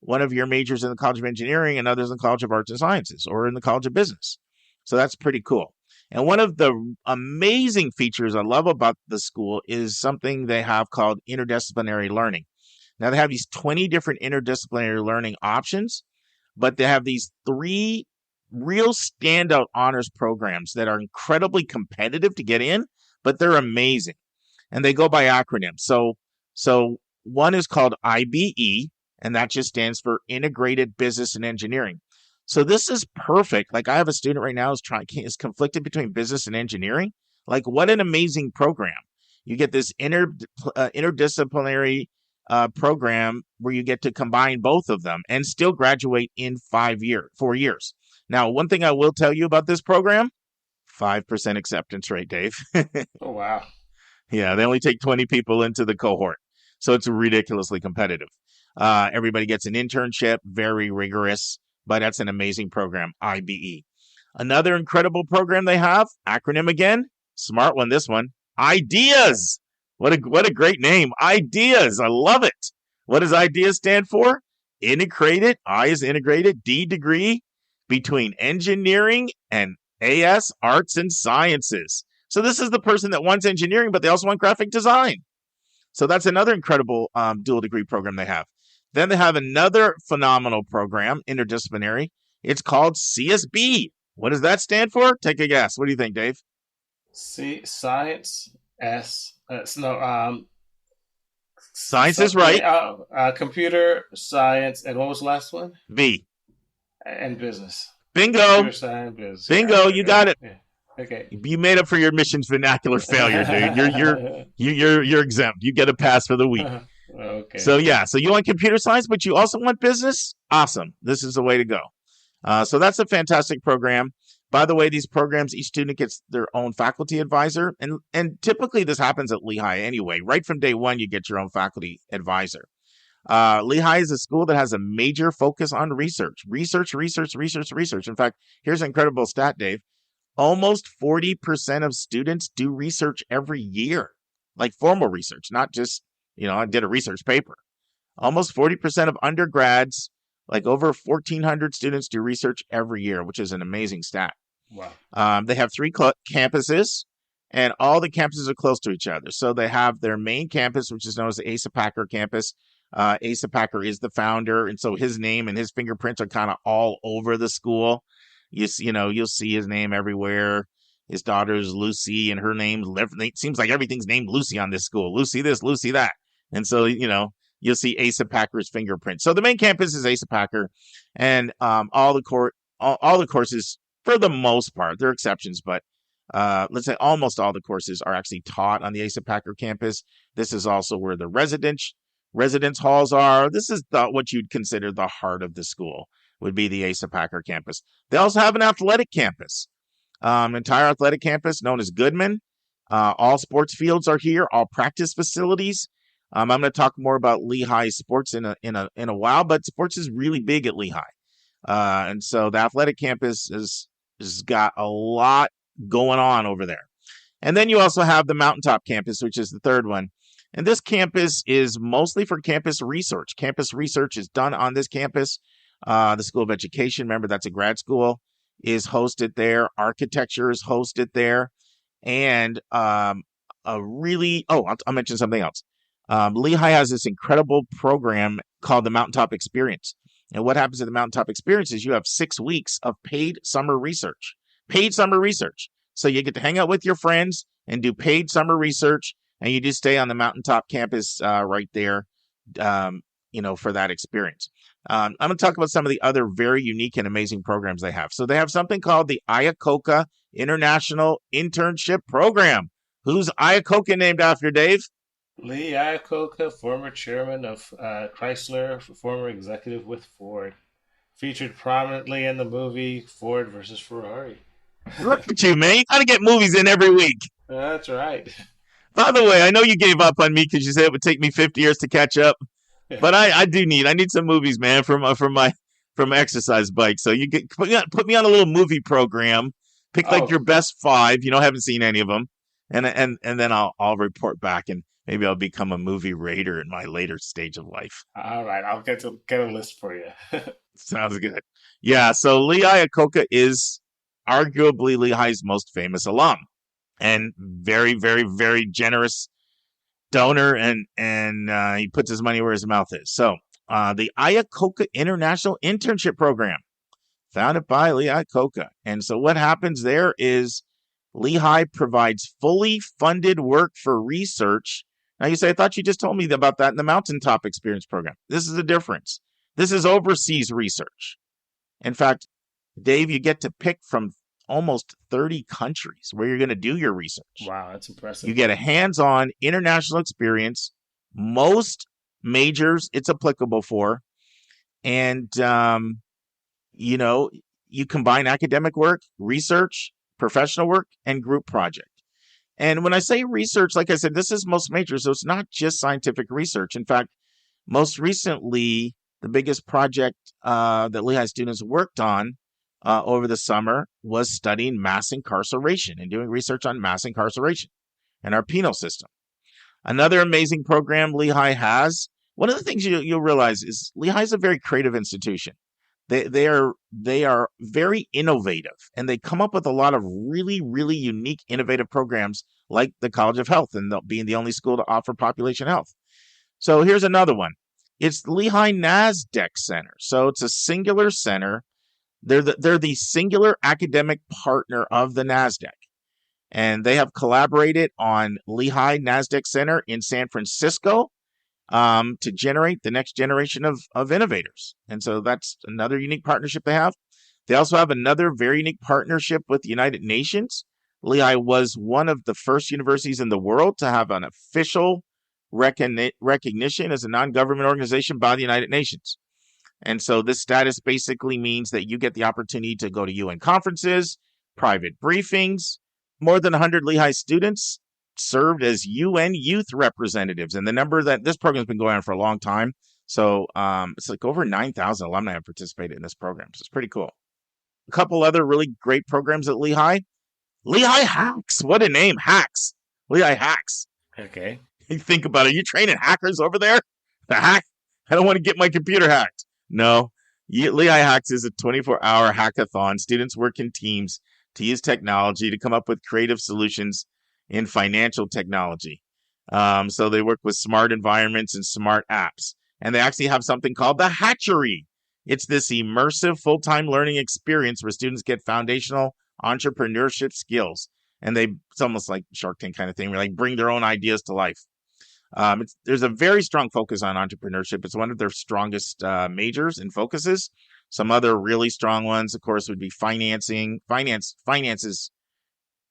one of your majors in the College of Engineering and others in the College of Arts and Sciences or in the College of Business. So that's pretty cool. And one of the amazing features I love about the school is something they have called interdisciplinary learning. Now, they have these 20 different interdisciplinary learning options, but they have these 3 real standout honors programs that are incredibly competitive to get in, but they're amazing. And they go by acronyms. So one is called IBE, and that just stands for Integrated Business and Engineering. So this is perfect. Like, I have a student right now is conflicted between business and engineering. Like, what an amazing program. You get this interdisciplinary program where you get to combine both of them and still graduate in 4 years. Now, one thing I will tell you about this program, 5% acceptance rate, Dave. Oh, wow. Yeah, they only take 20 people into the cohort. So it's ridiculously competitive. Everybody gets an internship, very rigorous, but that's an amazing program, IBE. Another incredible program they have, acronym again, smart one, this one, IDEAS. What a great name, IDEAS. I love it. What does IDEAS stand for? Integrated, I is integrated, D degree between engineering and AS, arts and sciences. So this is the person that wants engineering, but they also want graphic design. So that's another incredible dual degree program they have. Then they have another phenomenal program, interdisciplinary. It's called CSB. What does that stand for? Take a guess. What do you think, Dave? Science, Science is right. Computer science, and what was the last one? B. And business. Bingo. Computer science, business. Bingo. You got it. Yeah. Okay. You made up for your missions vernacular failure, dude. You're exempt. You get a pass for the week. Okay. So you want computer science, but you also want business? Awesome. This is the way to go. So that's a fantastic program. By the way, these programs, each student gets their own faculty advisor. And typically this happens at Lehigh anyway. Right from day one, you get your own faculty advisor. Lehigh is a school that has a major focus on research. Research. In fact, here's an incredible stat, Dave. Almost 40% of students do research every year, like formal research, not just, I did a research paper. Almost 40% of undergrads, like over 1,400 students, do research every year, which is an amazing stat. Wow. They have 3 campuses, and all the campuses are close to each other. So they have their main campus, which is known as the Asa Packer campus. Asa Packer is the founder, and so his name and his fingerprints are kind of all over the school. You'll see his name everywhere. His daughter's Lucy, and her name, it seems like everything's named Lucy on this school. Lucy this, Lucy that. And so, you'll see Asa Packer's fingerprint. So the main campus is Asa Packer, and all the courses, for the most part, there are exceptions, but let's say almost all the courses are actually taught on the Asa Packer campus. This is also where the residence halls are. This is what you'd consider the heart of the school, would be the Asa Packer campus. They also have an athletic campus, entire athletic campus known as Goodman. All sports fields are here, all practice facilities. I'm going to talk more about Lehigh sports in a while, but sports is really big at Lehigh. And so the athletic campus has got a lot going on over there. And then you also have the Mountaintop campus, which is the third one. And this campus is mostly for campus research. Campus research is done on this campus. The School of Education, remember that's a grad school, is hosted there. Architecture is hosted there. And I'll mention something else. Lehigh has this incredible program called the Mountaintop Experience. And what happens at the Mountaintop Experience is you have 6 weeks of paid summer research. So you get to hang out with your friends and do paid summer research, and you just stay on the Mountaintop campus right there, for that experience. I'm going to talk about some of the other very unique and amazing programs they have. So they have something called the Iacocca International Internship Program. Who's Iacocca named after, Dave? Lee Iacocca, former chairman of Chrysler, former executive with Ford. Featured prominently in the movie Ford versus Ferrari. Look at you, man. You got to get movies in every week. That's right. By the way, I know you gave up on me because you said it would take me 50 years to catch up. But I need some movies, man, from my exercise bike. So you put me on a little movie program. Pick like your best 5. Haven't seen any of them, and then I'll report back, and maybe I'll become a movie raider in my later stage of life. All right, I'll get a list for you. Sounds good. Yeah. So Lee Iacocca is arguably Lehigh's most famous alum, and very, very, very generous donor, and he puts his money where his mouth is. So the Iacocca International Internship Program, founded by Lee Iacocca. And so what happens there is Lehigh provides fully funded work for research. Now you say, I thought you just told me about that in the Mountaintop Experience Program. This is the difference. This is overseas research. In fact, Dave, you get to pick from almost 30 countries where you're going to do your research. Wow, that's impressive. You get a hands-on international experience. Most majors it's applicable for. And, you combine academic work, research, professional work, and group project. And when I say research, like I said, this is most majors, so it's not just scientific research. In fact, most recently, the biggest project that Lehigh students worked on over the summer was studying mass incarceration and doing research on mass incarceration and our penal system. Another amazing program Lehigh has, one of the things you'll realize is Lehigh is a very creative institution. They are very innovative, and they come up with a lot of really, really unique, innovative programs like the College of Health, and being the only school to offer population health. So here's another one. It's the Lehigh NASDAQ Center. So it's a singular center. They're the singular academic partner of the NASDAQ. And they have collaborated on Lehigh NASDAQ Center in San Francisco to generate the next generation of innovators. And so that's another unique partnership they have. They also have another very unique partnership with the United Nations. Lehigh was one of the first universities in the world to have an official recognition as a non-government organization by the United Nations. And so this status basically means that you get the opportunity to go to UN conferences, private briefings. More than 100 Lehigh students served as UN youth representatives. And the number that this program's been going on for a long time. So it's like over 9,000 alumni have participated in this program. So it's pretty cool. A couple other really great programs at Lehigh. Lehigh Hacks. What a name. Hacks. Lehigh Hacks. Okay. You think about it. You training hackers over there? The hack? I don't want to get my computer hacked. No. Lehigh Hacks is a 24-hour hackathon. Students work in teams to use technology to come up with creative solutions in financial technology. So they work with smart environments and smart apps. And they actually have something called the Hatchery. It's this immersive full-time learning experience where students get foundational entrepreneurship skills. And it's almost like Shark Tank kind of thing, where they bring their own ideas to life. There's a very strong focus on entrepreneurship. It's one of their strongest majors and focuses. Some other really strong ones, of course, would be financing. Finance is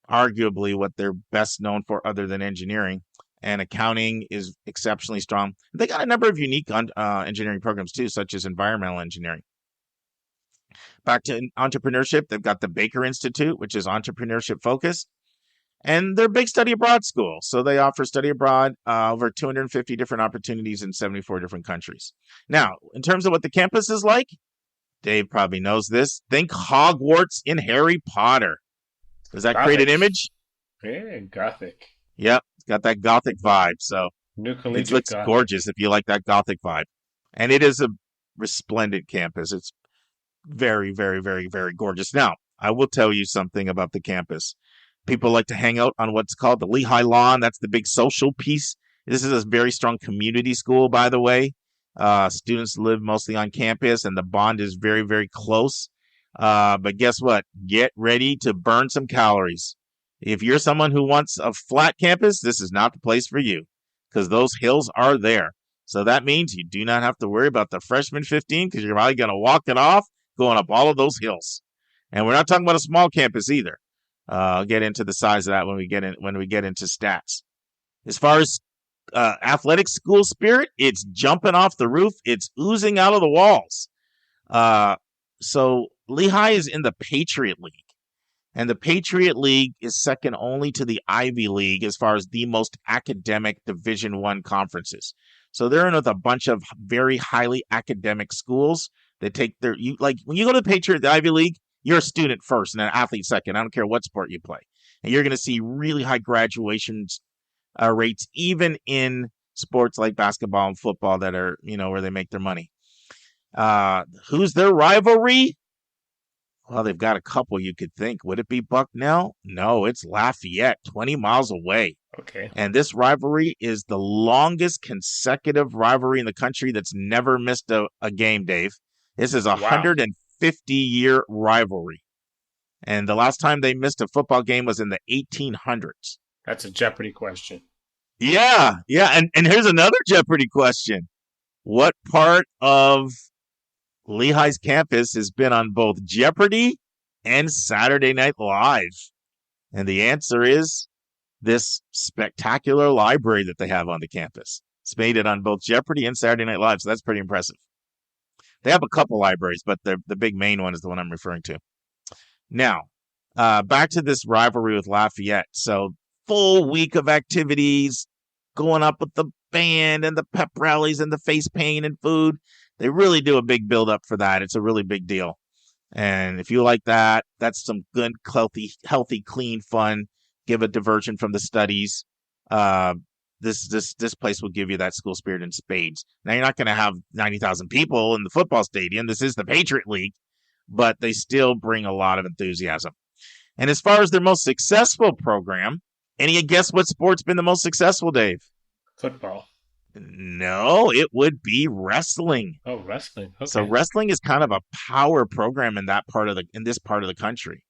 arguably what they're best known for other than engineering. And accounting is exceptionally strong. They got a number of unique engineering programs, too, such as environmental engineering. Back to entrepreneurship, they've got the Baker Institute, which is entrepreneurship focused. And they're a big study abroad school. So they offer study abroad over 250 different opportunities in 74 different countries. Now, in terms of what the campus is like, Dave probably knows this. Think Hogwarts in Harry Potter. Does that create an image? Yeah, Gothic. Yep, it's got that Gothic vibe. So New it looks gorgeous if you like that Gothic vibe. And it is a resplendent campus. It's very, very, very, very gorgeous. Now, I will tell you something about the campus. People like to hang out on what's called the Lehigh Lawn. That's the big social piece. This is a very strong community school, by the way. Students live mostly on campus, and the bond is very, very close. But guess what? Get ready to burn some calories. If you're someone who wants a flat campus, this is not the place for you, because those hills are there. So that means you do not have to worry about the freshman 15, because you're probably going to walk it off going up all of those hills. And we're not talking about a small campus either. I'll get into the size of that when we get into stats. As far as athletic school spirit, it's jumping off the roof. It's oozing out of the walls. So Lehigh is in the Patriot League. And the Patriot League is second only to the Ivy League as far as the most academic Division I conferences. So they're in with a bunch of very highly academic schools that take their, like when you go to the Ivy League, you're a student first and an athlete second. I don't care what sport you play. And you're going to see really high graduation rates, even in sports like basketball and football that are, where they make their money. Who's their rivalry? Well, they've got a couple you could think. Would it be Bucknell? No, it's Lafayette, 20 miles away. Okay. And this rivalry is the longest consecutive rivalry in the country that's never missed a game, Dave. This is a 150-year rivalry. And the last time they missed a football game was in the 1800s. That's a Jeopardy question. Yeah. And here's another Jeopardy question. What part of Lehigh's campus has been on both Jeopardy and Saturday Night Live? And the answer is this spectacular library that they have on the campus. It's made it on both Jeopardy and Saturday Night Live, so that's pretty impressive. They have a couple libraries, but the big main one is the one I'm referring to. Now, back to this rivalry with Lafayette. So, full week of activities, going up with the band and the pep rallies and the face paint and food. They really do a big build up for that. It's a really big deal. And if you like that, that's some good, healthy, clean fun. Give a diversion from the studies. This place will give you that school spirit in spades. Now, you're not going to have 90,000 people in the football stadium. This is the Patriot League, but they still bring a lot of enthusiasm. And as far as their most successful program, any guess what sport's been the most successful, Dave? Football. No, it would be wrestling. Oh, wrestling. Okay. So wrestling is kind of a power program in this part of the country.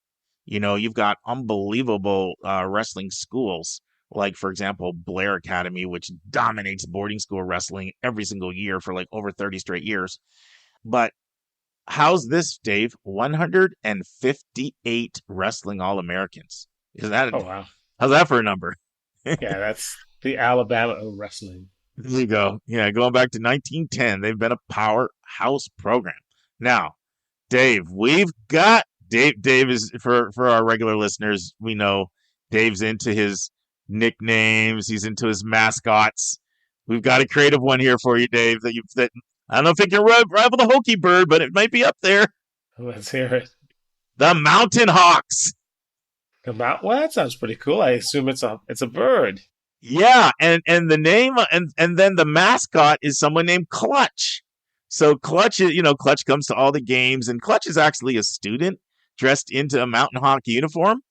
You've got unbelievable wrestling schools, like, for example, Blair Academy, which dominates boarding school wrestling every single year for like over 30 straight years. But how's this, Dave? 158 wrestling All-Americans. Oh, wow. How's that for a number? Yeah, that's the Alabama of wrestling. There you go. Yeah, going back to 1910, they've been a powerhouse program. Now, Dave, Dave is, for our regular listeners, we know Dave's into his nicknames. He's into his mascots. We've got a creative one here for you, Dave, that I don't know if it can rival the Hokie Bird, but it might be up there. Let's hear it. The Mountain Hawks. Well, that sounds pretty cool. I assume it's a bird. Yeah, and the name and then the mascot is someone named Clutch. So Clutch comes to all the games, and Clutch is actually a student dressed into a Mountain Hawk uniform,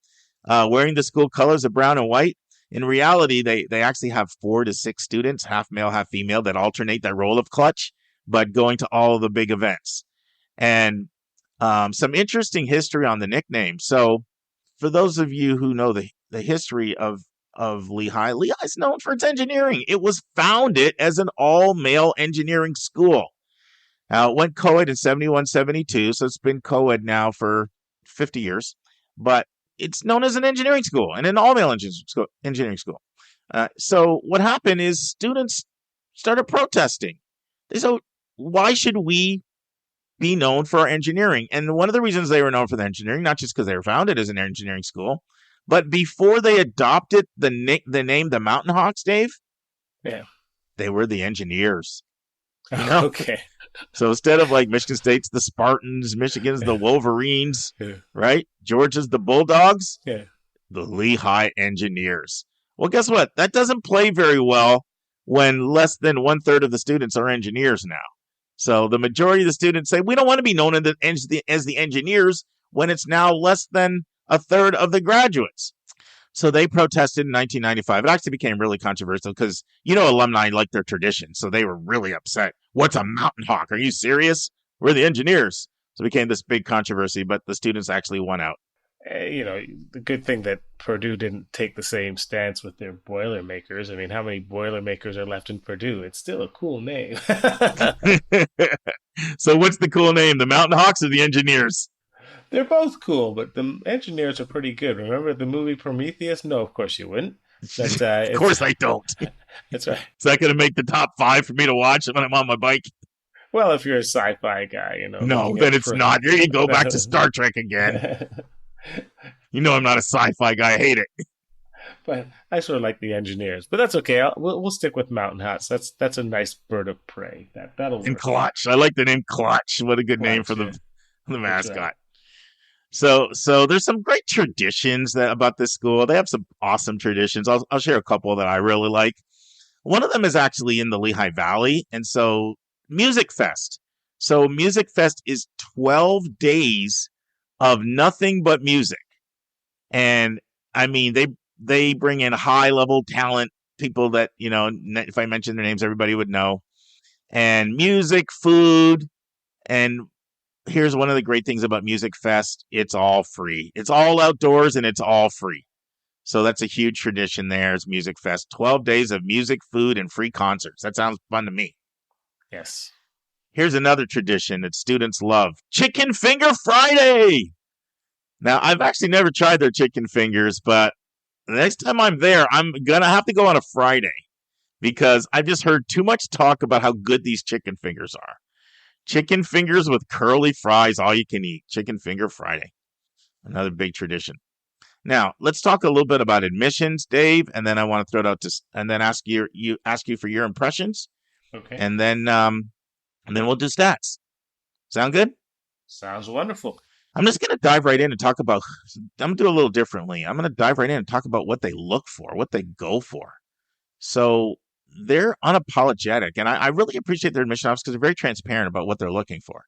wearing the school colors of brown and white. In reality, they actually have 4 to 6 students, half male, half female, that alternate that role of Clutch, but going to all of the big events. And some interesting history on the nickname. So for those of you who know the history of Lehigh, Lehigh's known for its engineering. It was founded as an all-male engineering school. It went co-ed in 71, 72, so it's been co-ed now for 50 years. But it's known as an engineering school and an all-male engineering school. So what happened is students started protesting. They said, why should we be known for our engineering? And one of the reasons they were known for the engineering, not just because they were founded as an engineering school, but before they adopted the name the Mountain Hawks, Dave, they were the Engineers. Okay. So instead of like Michigan State's the Spartans, Michigan's the Wolverines, right? Georgia's the Bulldogs, the Lehigh Engineers. Well, guess what? That doesn't play very well when less than 1/3 of the students are engineers now. So the majority of the students say, we don't want to be known as the engineers when it's now less than 1/3 of the graduates. So they protested in 1995. It actually became really controversial because, alumni like their tradition. So they were really upset. What's a Mountain Hawk? Are you serious? We're the engineers. So it became this big controversy, but the students actually won out. The good thing that Purdue didn't take the same stance with their Boilermakers. I mean, how many Boilermakers are left in Purdue? It's still a cool name. So what's the cool name? The Mountain Hawks or the Engineers? They're both cool, but the Engineers are pretty good. Remember the movie Prometheus? No, of course you wouldn't. But, of course I don't. That's right. Is that going to make the top 5 for me to watch when I'm on my bike? Well, if you're a sci-fi guy, No, then it's not. Here you go back to Star Trek again. You know I'm not a sci-fi guy. I hate it. But I sort of like the engineers. But that's okay. We'll stick with mountain house. That's a nice bird of prey. That'll work. And Clutch. I like the name Clutch. What a good name for the mascot. Right. So there's some great traditions about this school. They have some awesome traditions. I'll share a couple that I really like. One of them is actually in the Lehigh Valley, and so Music Fest. So Music Fest is 12 days of nothing but music. And I mean, they bring in high-level talent, people that, if I mention their names, everybody would know. And music, food, and here's one of the great things about Music Fest. It's all free. It's all outdoors, and it's all free. So that's a huge tradition there is Music Fest. 12 days of music, food, and free concerts. That sounds fun to me. Yes. Here's another tradition that students love. Chicken Finger Friday! Now, I've actually never tried their chicken fingers, but the next time I'm there, I'm going to have to go on a Friday because I've just heard too much talk about how good these chicken fingers are. Chicken fingers with curly fries, all you can eat. Chicken Finger Friday. Another big tradition. Now, let's talk a little bit about admissions, Dave, and then I want to throw it out and then ask you for your impressions. Okay. And then we'll do stats. Sound good? Sounds wonderful. I'm just going to dive right in and talk about, I'm going to do it a little differently. I'm going to dive right in and talk about what they look for, what they go for. So they're unapologetic, and I really appreciate their admission office because they're very transparent about what they're looking for.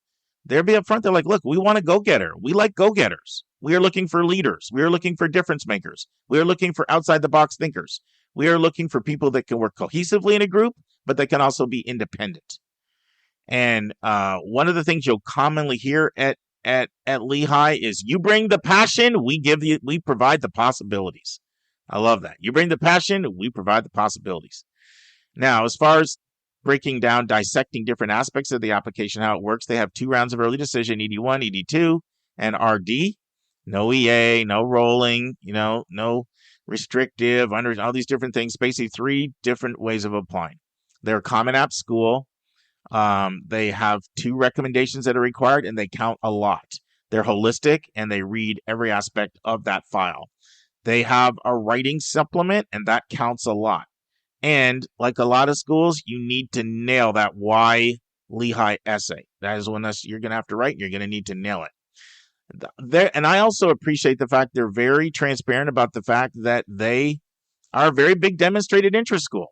They'll be up front. They're like, look, we want a go-getter. We like go-getters. We are looking for leaders. We are looking for difference makers. We are looking for outside-the-box thinkers. We are looking for people that can work cohesively in a group, but they can also be independent. And one of the things you'll commonly hear at Lehigh is you bring the passion, we provide the possibilities. I love that. You bring the passion, we provide the possibilities. Now, as far as breaking down, dissecting different aspects of the application, how it works, they have 2 rounds of early decision, ED1, ED2, and RD. No EA, no rolling, no restrictive, under all these different things. Basically, 3 different ways of applying. They're a Common App school. They have 2 recommendations that are required, and they count a lot. They're holistic, and they read every aspect of that file. They have a writing supplement, and that counts a lot. And like a lot of schools, you need to nail that why Lehigh essay. That is one you're going to have to write. You're going to need to nail it. And I also appreciate the fact they're very transparent about the fact that they are a very big demonstrated interest school.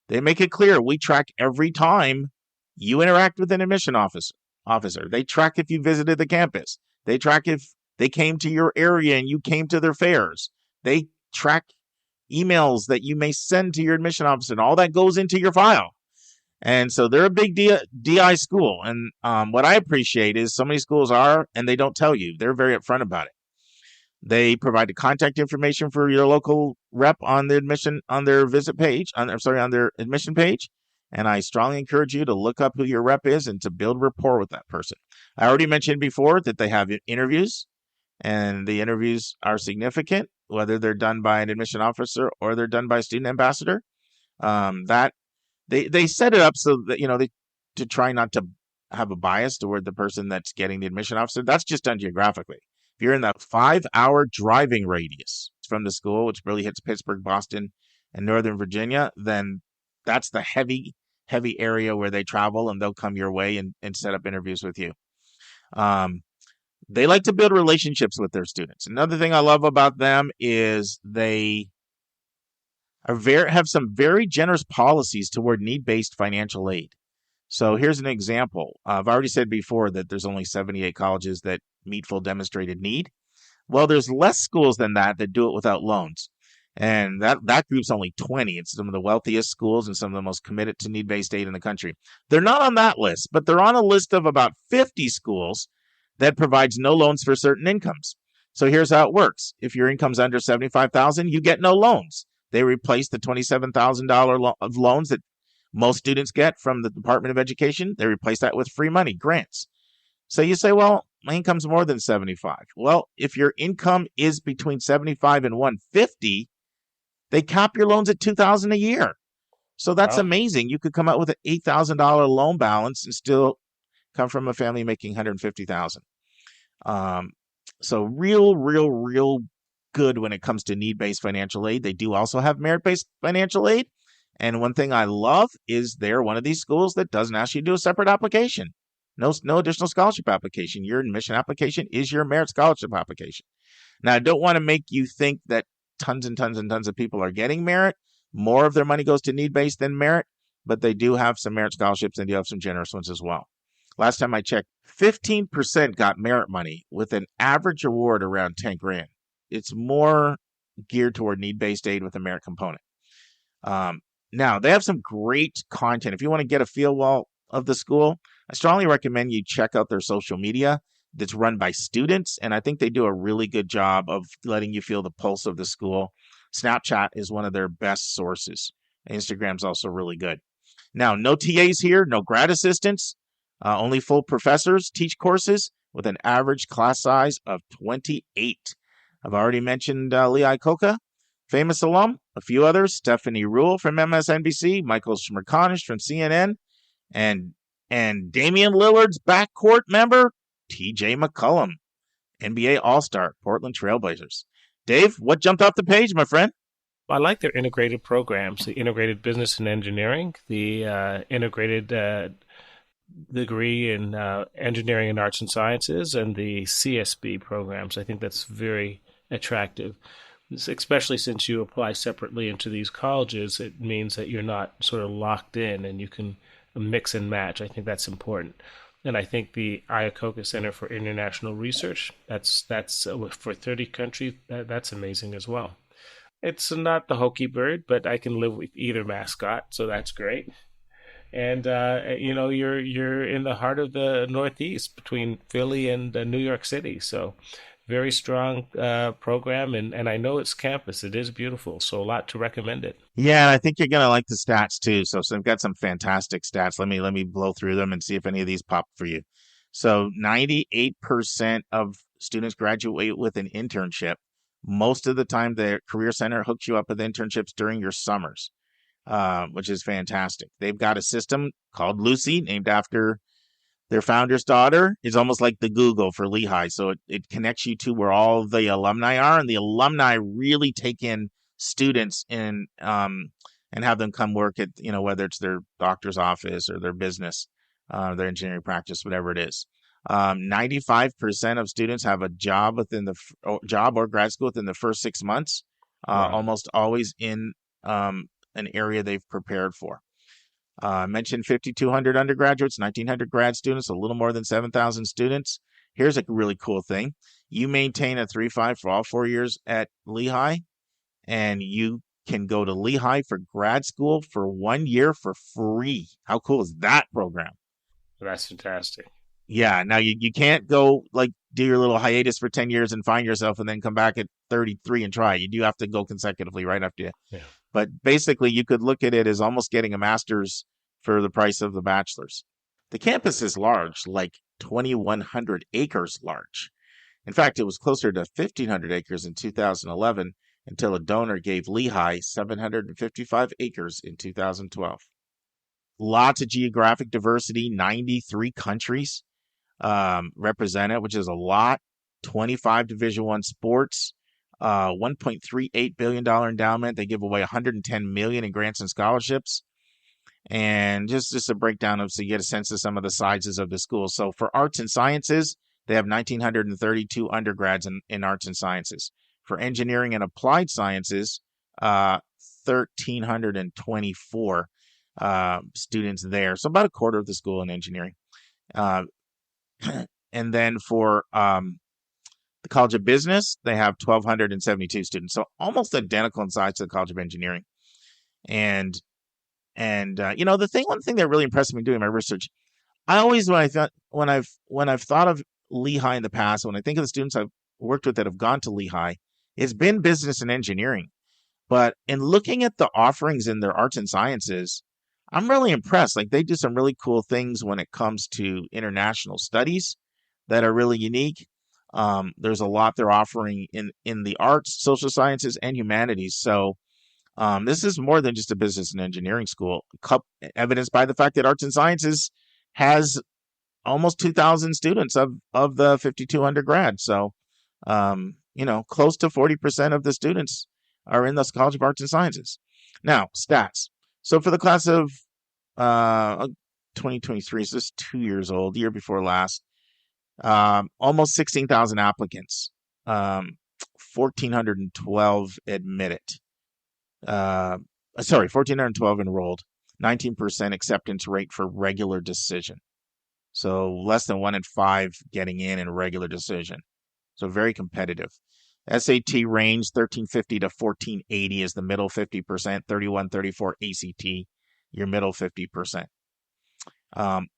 They make it clear we track every time you interact with an admission officer. They track if you visited the campus. They track if they came to your area and you came to their fairs. They track emails that you may send to your admission officer, and all that goes into your file. And so they're a big DI school. And what I appreciate is so many schools are, and they don't tell you. They're very upfront about it. They provide the contact information for your local rep on their admission, on their visit page, on their admission page. And I strongly encourage you to look up who your rep is and to build rapport with that person. I already mentioned before that they have interviews, and the interviews are significant, whether they're done by an admission officer or they're done by a student ambassador. That they set it up so that to try not to have a bias toward the person that's getting the admission officer. That's just done geographically. If you're in that 5-hour driving radius from the school, which really hits Pittsburgh, Boston, and Northern Virginia, then that's the heavy area where they travel, and they'll come your way and set up interviews with you. They like to build relationships with their students. Another thing I love about them is they have some very generous policies toward need-based financial aid. So here's an example. I've already said before that there's only 78 colleges that meet full demonstrated need. Well, there's less schools than that do it without loans. And that group's only 20. It's some of the wealthiest schools and some of the most committed to need-based aid in the country. They're not on that list, but they're on a list of about 50 schools that provides no loans for certain incomes. So here's how it works. If your income's under $75,000, you get no loans. They replace the $27,000 of loans that most students get from the Department of Education. They replace that with free money, grants. So you say, well, my income's more than 75. Well, if your income is between 75 and 150, they cap your loans at $2,000 a year. So that's amazing. You could come out with an $8,000 loan balance and still come from a family making 150,000. So real good when it comes to need-based financial aid. They do also have merit-based financial aid. And one thing I love is they're one of these schools that doesn't ask you to do a separate application. No additional scholarship application. Your admission application is your merit scholarship application. Now, I don't want to make you think that tons and tons and tons of people are getting merit. More of their money goes to need-based than merit, but they do have some merit scholarships and do have some generous ones as well. Last time I checked, 15% got merit money with an average award around 10 grand. It's more geared toward need-based aid with a merit component. Now, they have some great content. If you want to get a feel of the school, I strongly recommend you check out their social media that's run by students, and I think they do a really good job of letting you feel the pulse of the school. Snapchat is one of their best sources. Instagram's also really good. Now, no TAs here, no grad assistants, only full professors teach courses with an average class size of 28. I've already mentioned Lehigh Coca, famous alum, a few others, Stephanie Rule from MSNBC, Michael Shmerkanish from CNN, and Damian Lillard's backcourt member, TJ McCollum, NBA All-Star, Portland Trailblazers. Dave, what jumped off the page, my friend? I like their integrated programs, the integrated business and engineering, the integrated degree in engineering and arts and sciences, and the CSB programs. I think that's very attractive, especially since you apply separately into these colleges. It means that you're not sort of locked in and you can mix and match. I think that's important. And I think the Iacocca Center for International Research, that's for 30 countries, that's amazing as well. It's not the hokey bird, but I can live with either mascot, so that's great. And you're in the heart of the Northeast between Philly and New York City, so very strong program, and I know it's campus. It is beautiful, so a lot to recommend it. Yeah, I think you're gonna like the stats too. So they've got some fantastic stats. Let me blow through them and see if any of these pop for you. So 98% of students graduate with an internship. Most of the time, the Career Center hooks you up with internships during your summers, which is fantastic. They've got a system called Lucy, named after their founder's daughter. Is almost like the Google for Lehigh. So it connects you to where all the alumni are, and the alumni really take in students and have them come work at, whether it's their doctor's office or their business, their engineering practice, whatever it is. 95% of students have a job job or grad school within the first 6 months, Wow. almost always in an area they've prepared for. I mentioned 5,200 undergraduates, 1,900 grad students, a little more than 7,000 students. Here's a really cool thing. You maintain a 3.5 for all 4 years at Lehigh, and you can go to Lehigh for grad school for 1 year for free. How cool is that program? That's fantastic. Yeah, now you can't go do your little hiatus for 10 years and find yourself and then come back at 33 and try. You do have to go consecutively right after you. Yeah. But basically, you could look at it as almost getting a master's for the price of the bachelor's. The campus is large, like 2,100 acres large. In fact, it was closer to 1,500 acres in 2011 until a donor gave Lehigh 755 acres in 2012. Lots of geographic diversity, 93 countries represented, which is a lot. 25 Division I sports, $1.38 billion endowment. They give away $110 million in grants and scholarships. And just a breakdown so you get a sense of some of the sizes of the school. So for arts and sciences, they have 1,932 undergrads in arts and sciences. For engineering and applied sciences, 1,324 students there. So about a quarter of the school in engineering. And then for the College of Business, they have 1,272 students. So almost identical in size to the College of Engineering. And one thing that really impressed me doing my research, I always when I've thought of Lehigh in the past, when I think of the students I've worked with that have gone to Lehigh, it's been business and engineering. But in looking at the offerings in their arts and sciences, I'm really impressed. They do some really cool things when it comes to international studies that are really unique. There's a lot they're offering in the arts, social sciences, and humanities. So this is more than just a business and engineering school, evidenced by the fact that arts and sciences has almost 2,000 students of the 52 undergrads. So, close to 40% of the students are in the College of Arts and Sciences. Now, stats. So for the class of 2023, so this is 2 years old, year before last, almost 16,000 applicants, 1,412 admitted. 1,412 enrolled, 19% acceptance rate for regular decision. So less than 1 in 5 getting in regular decision. So very competitive. SAT range 1350 to 1480 is the middle 50%, 3134 ACT, your middle 50%.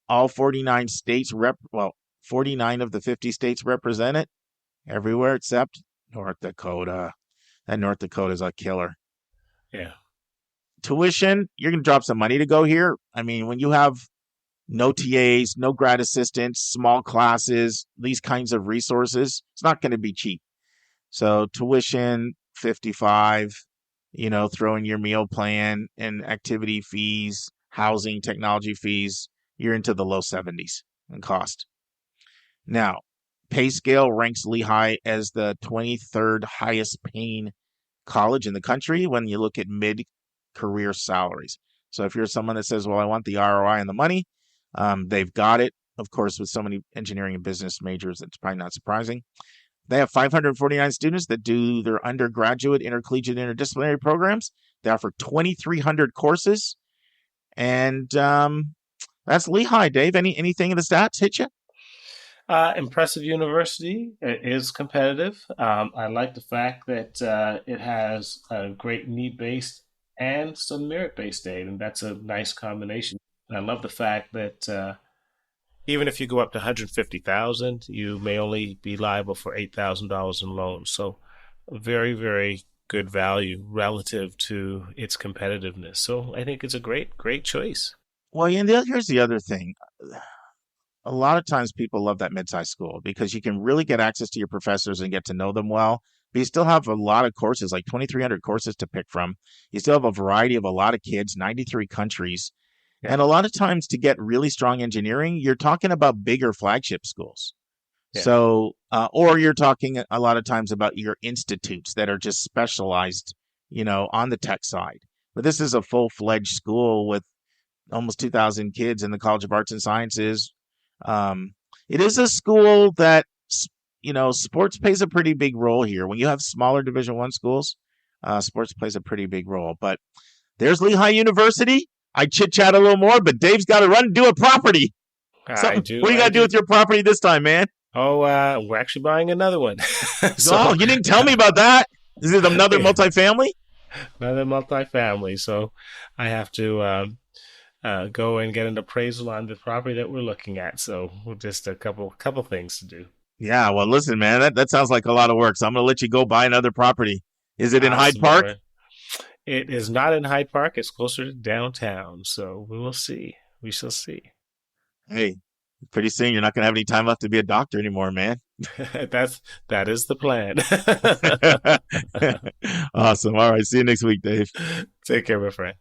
All 49 states 49 of the 50 states represented everywhere except North Dakota. That North Dakota is a killer. Yeah. Tuition, you're going to drop some money to go here. I mean, when you have no TAs, no grad assistants, small classes, these kinds of resources, it's not going to be cheap. So tuition, $55, throw in your meal plan and activity fees, housing, technology fees, you're into the low 70s in cost. Now, pay scale ranks Lehigh as the 23rd highest paying college in the country when you look at mid-career salaries. So if you're someone that says, well, I want the ROI and the money, they've got it. Of course, with so many engineering and business majors, it's probably not surprising. They have 549 students that do their undergraduate, intercollegiate, interdisciplinary programs. They offer 2,300 courses. And that's Lehigh, Dave. Anything in the stats hit you? Impressive university. It is competitive. I like the fact that it has a great need-based and some merit-based aid, and that's a nice combination. And I love the fact that even if you go up to $150,000, you may only be liable for $8,000 in loans. So very, very good value relative to its competitiveness. So I think it's a great choice. Well, here's the other thing. A lot of times people love that mid-sized school because you can really get access to your professors and get to know them well. But you still have a lot of courses, like 2,300 courses to pick from. You still have a variety of a lot of kids, 93 countries. Yeah. And a lot of times to get really strong engineering, you're talking about bigger flagship schools. Yeah. So, or you're talking a lot of times about your institutes that are just specialized, on the tech side. But this is a full-fledged school with almost 2,000 kids in the College of Arts and Sciences. It is a school that, sports plays a pretty big role here. When you have smaller Division I schools, sports plays a pretty big role. But there's Lehigh University. I chit-chat a little more, but Dave's got to run and do a property. What do you got to do with your property this time, man? Oh, we're actually buying another one. You didn't tell me about that. Is it another multifamily? Another multifamily. So I have to go and get an appraisal on the property that we're looking at. So just a couple things to do. Yeah, well, listen, man, that sounds like a lot of work. So I'm going to let you go buy another property. Is it in Hyde Park? It is not in Hyde Park. It's closer to downtown. So we will see. We shall see. Hey, pretty soon you're not going to have any time left to be a doctor anymore, man. That is the plan. Awesome. All right. See you next week, Dave. Take care, my friend.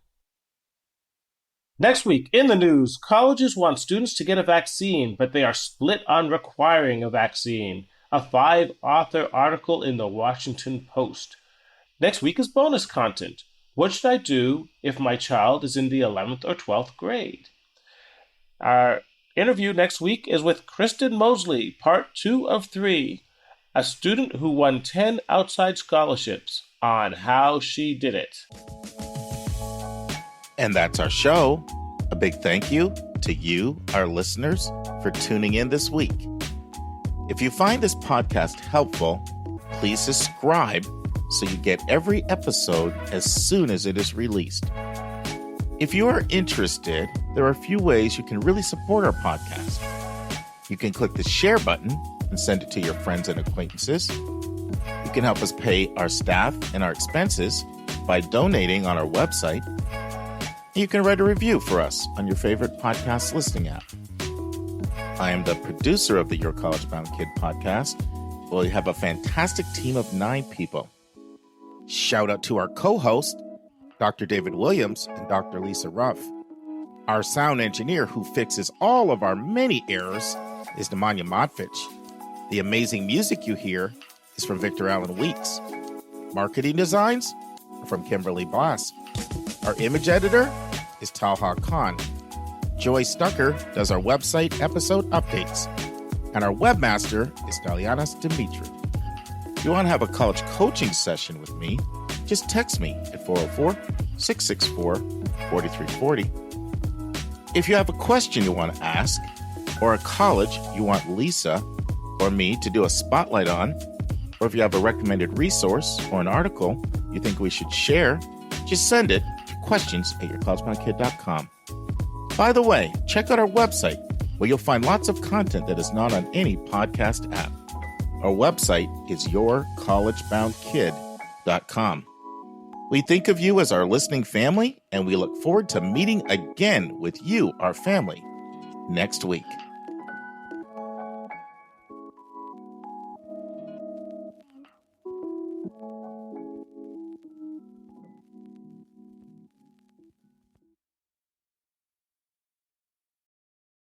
Next week in the news, colleges want students to get a vaccine, but they are split on requiring a vaccine. A 5-author article in the Washington Post. Next week is bonus content. What should I do if my child is in the 11th or 12th grade? Our interview next week is with Kristen Mosley, part 2 of 3, a student who won 10 outside scholarships, on how she did it. And that's our show. A big thank you to you, our listeners, for tuning in this week. If you find this podcast helpful, please subscribe so you get every episode as soon as it is released. If you are interested, there are a few ways you can really support our podcast. You can click the share button and send it to your friends and acquaintances. You can help us pay our staff and our expenses by donating on our website. You can write a review for us on your favorite podcast listening app. I am the producer of the Your College Bound Kid podcast. We have a fantastic team of 9 people. Shout out to our co-host, Dr. David Williams and Dr. Lisa Ruff. Our sound engineer who fixes all of our many errors is Nemanja Motvich. The amazing music you hear is from Victor Allen Weeks. Marketing designs are from Kimberly Blass. Our image editor is Talha Khan. Joy Stucker does our website episode updates. And our webmaster is Dalianas Dimitri. If you want to have a college coaching session with me, just text me at 404-664-4340. If you have a question you want to ask, or a college you want Lisa or me to do a spotlight on, or if you have a recommended resource or an article you think we should share, just send it to questions@yourcollegeboundkid.com. By the way, check out our website where you'll find lots of content that is not on any podcast app. Our website is yourcollegeboundkid.com. We think of you as our listening family, and we look forward to meeting again with you, our family, next week.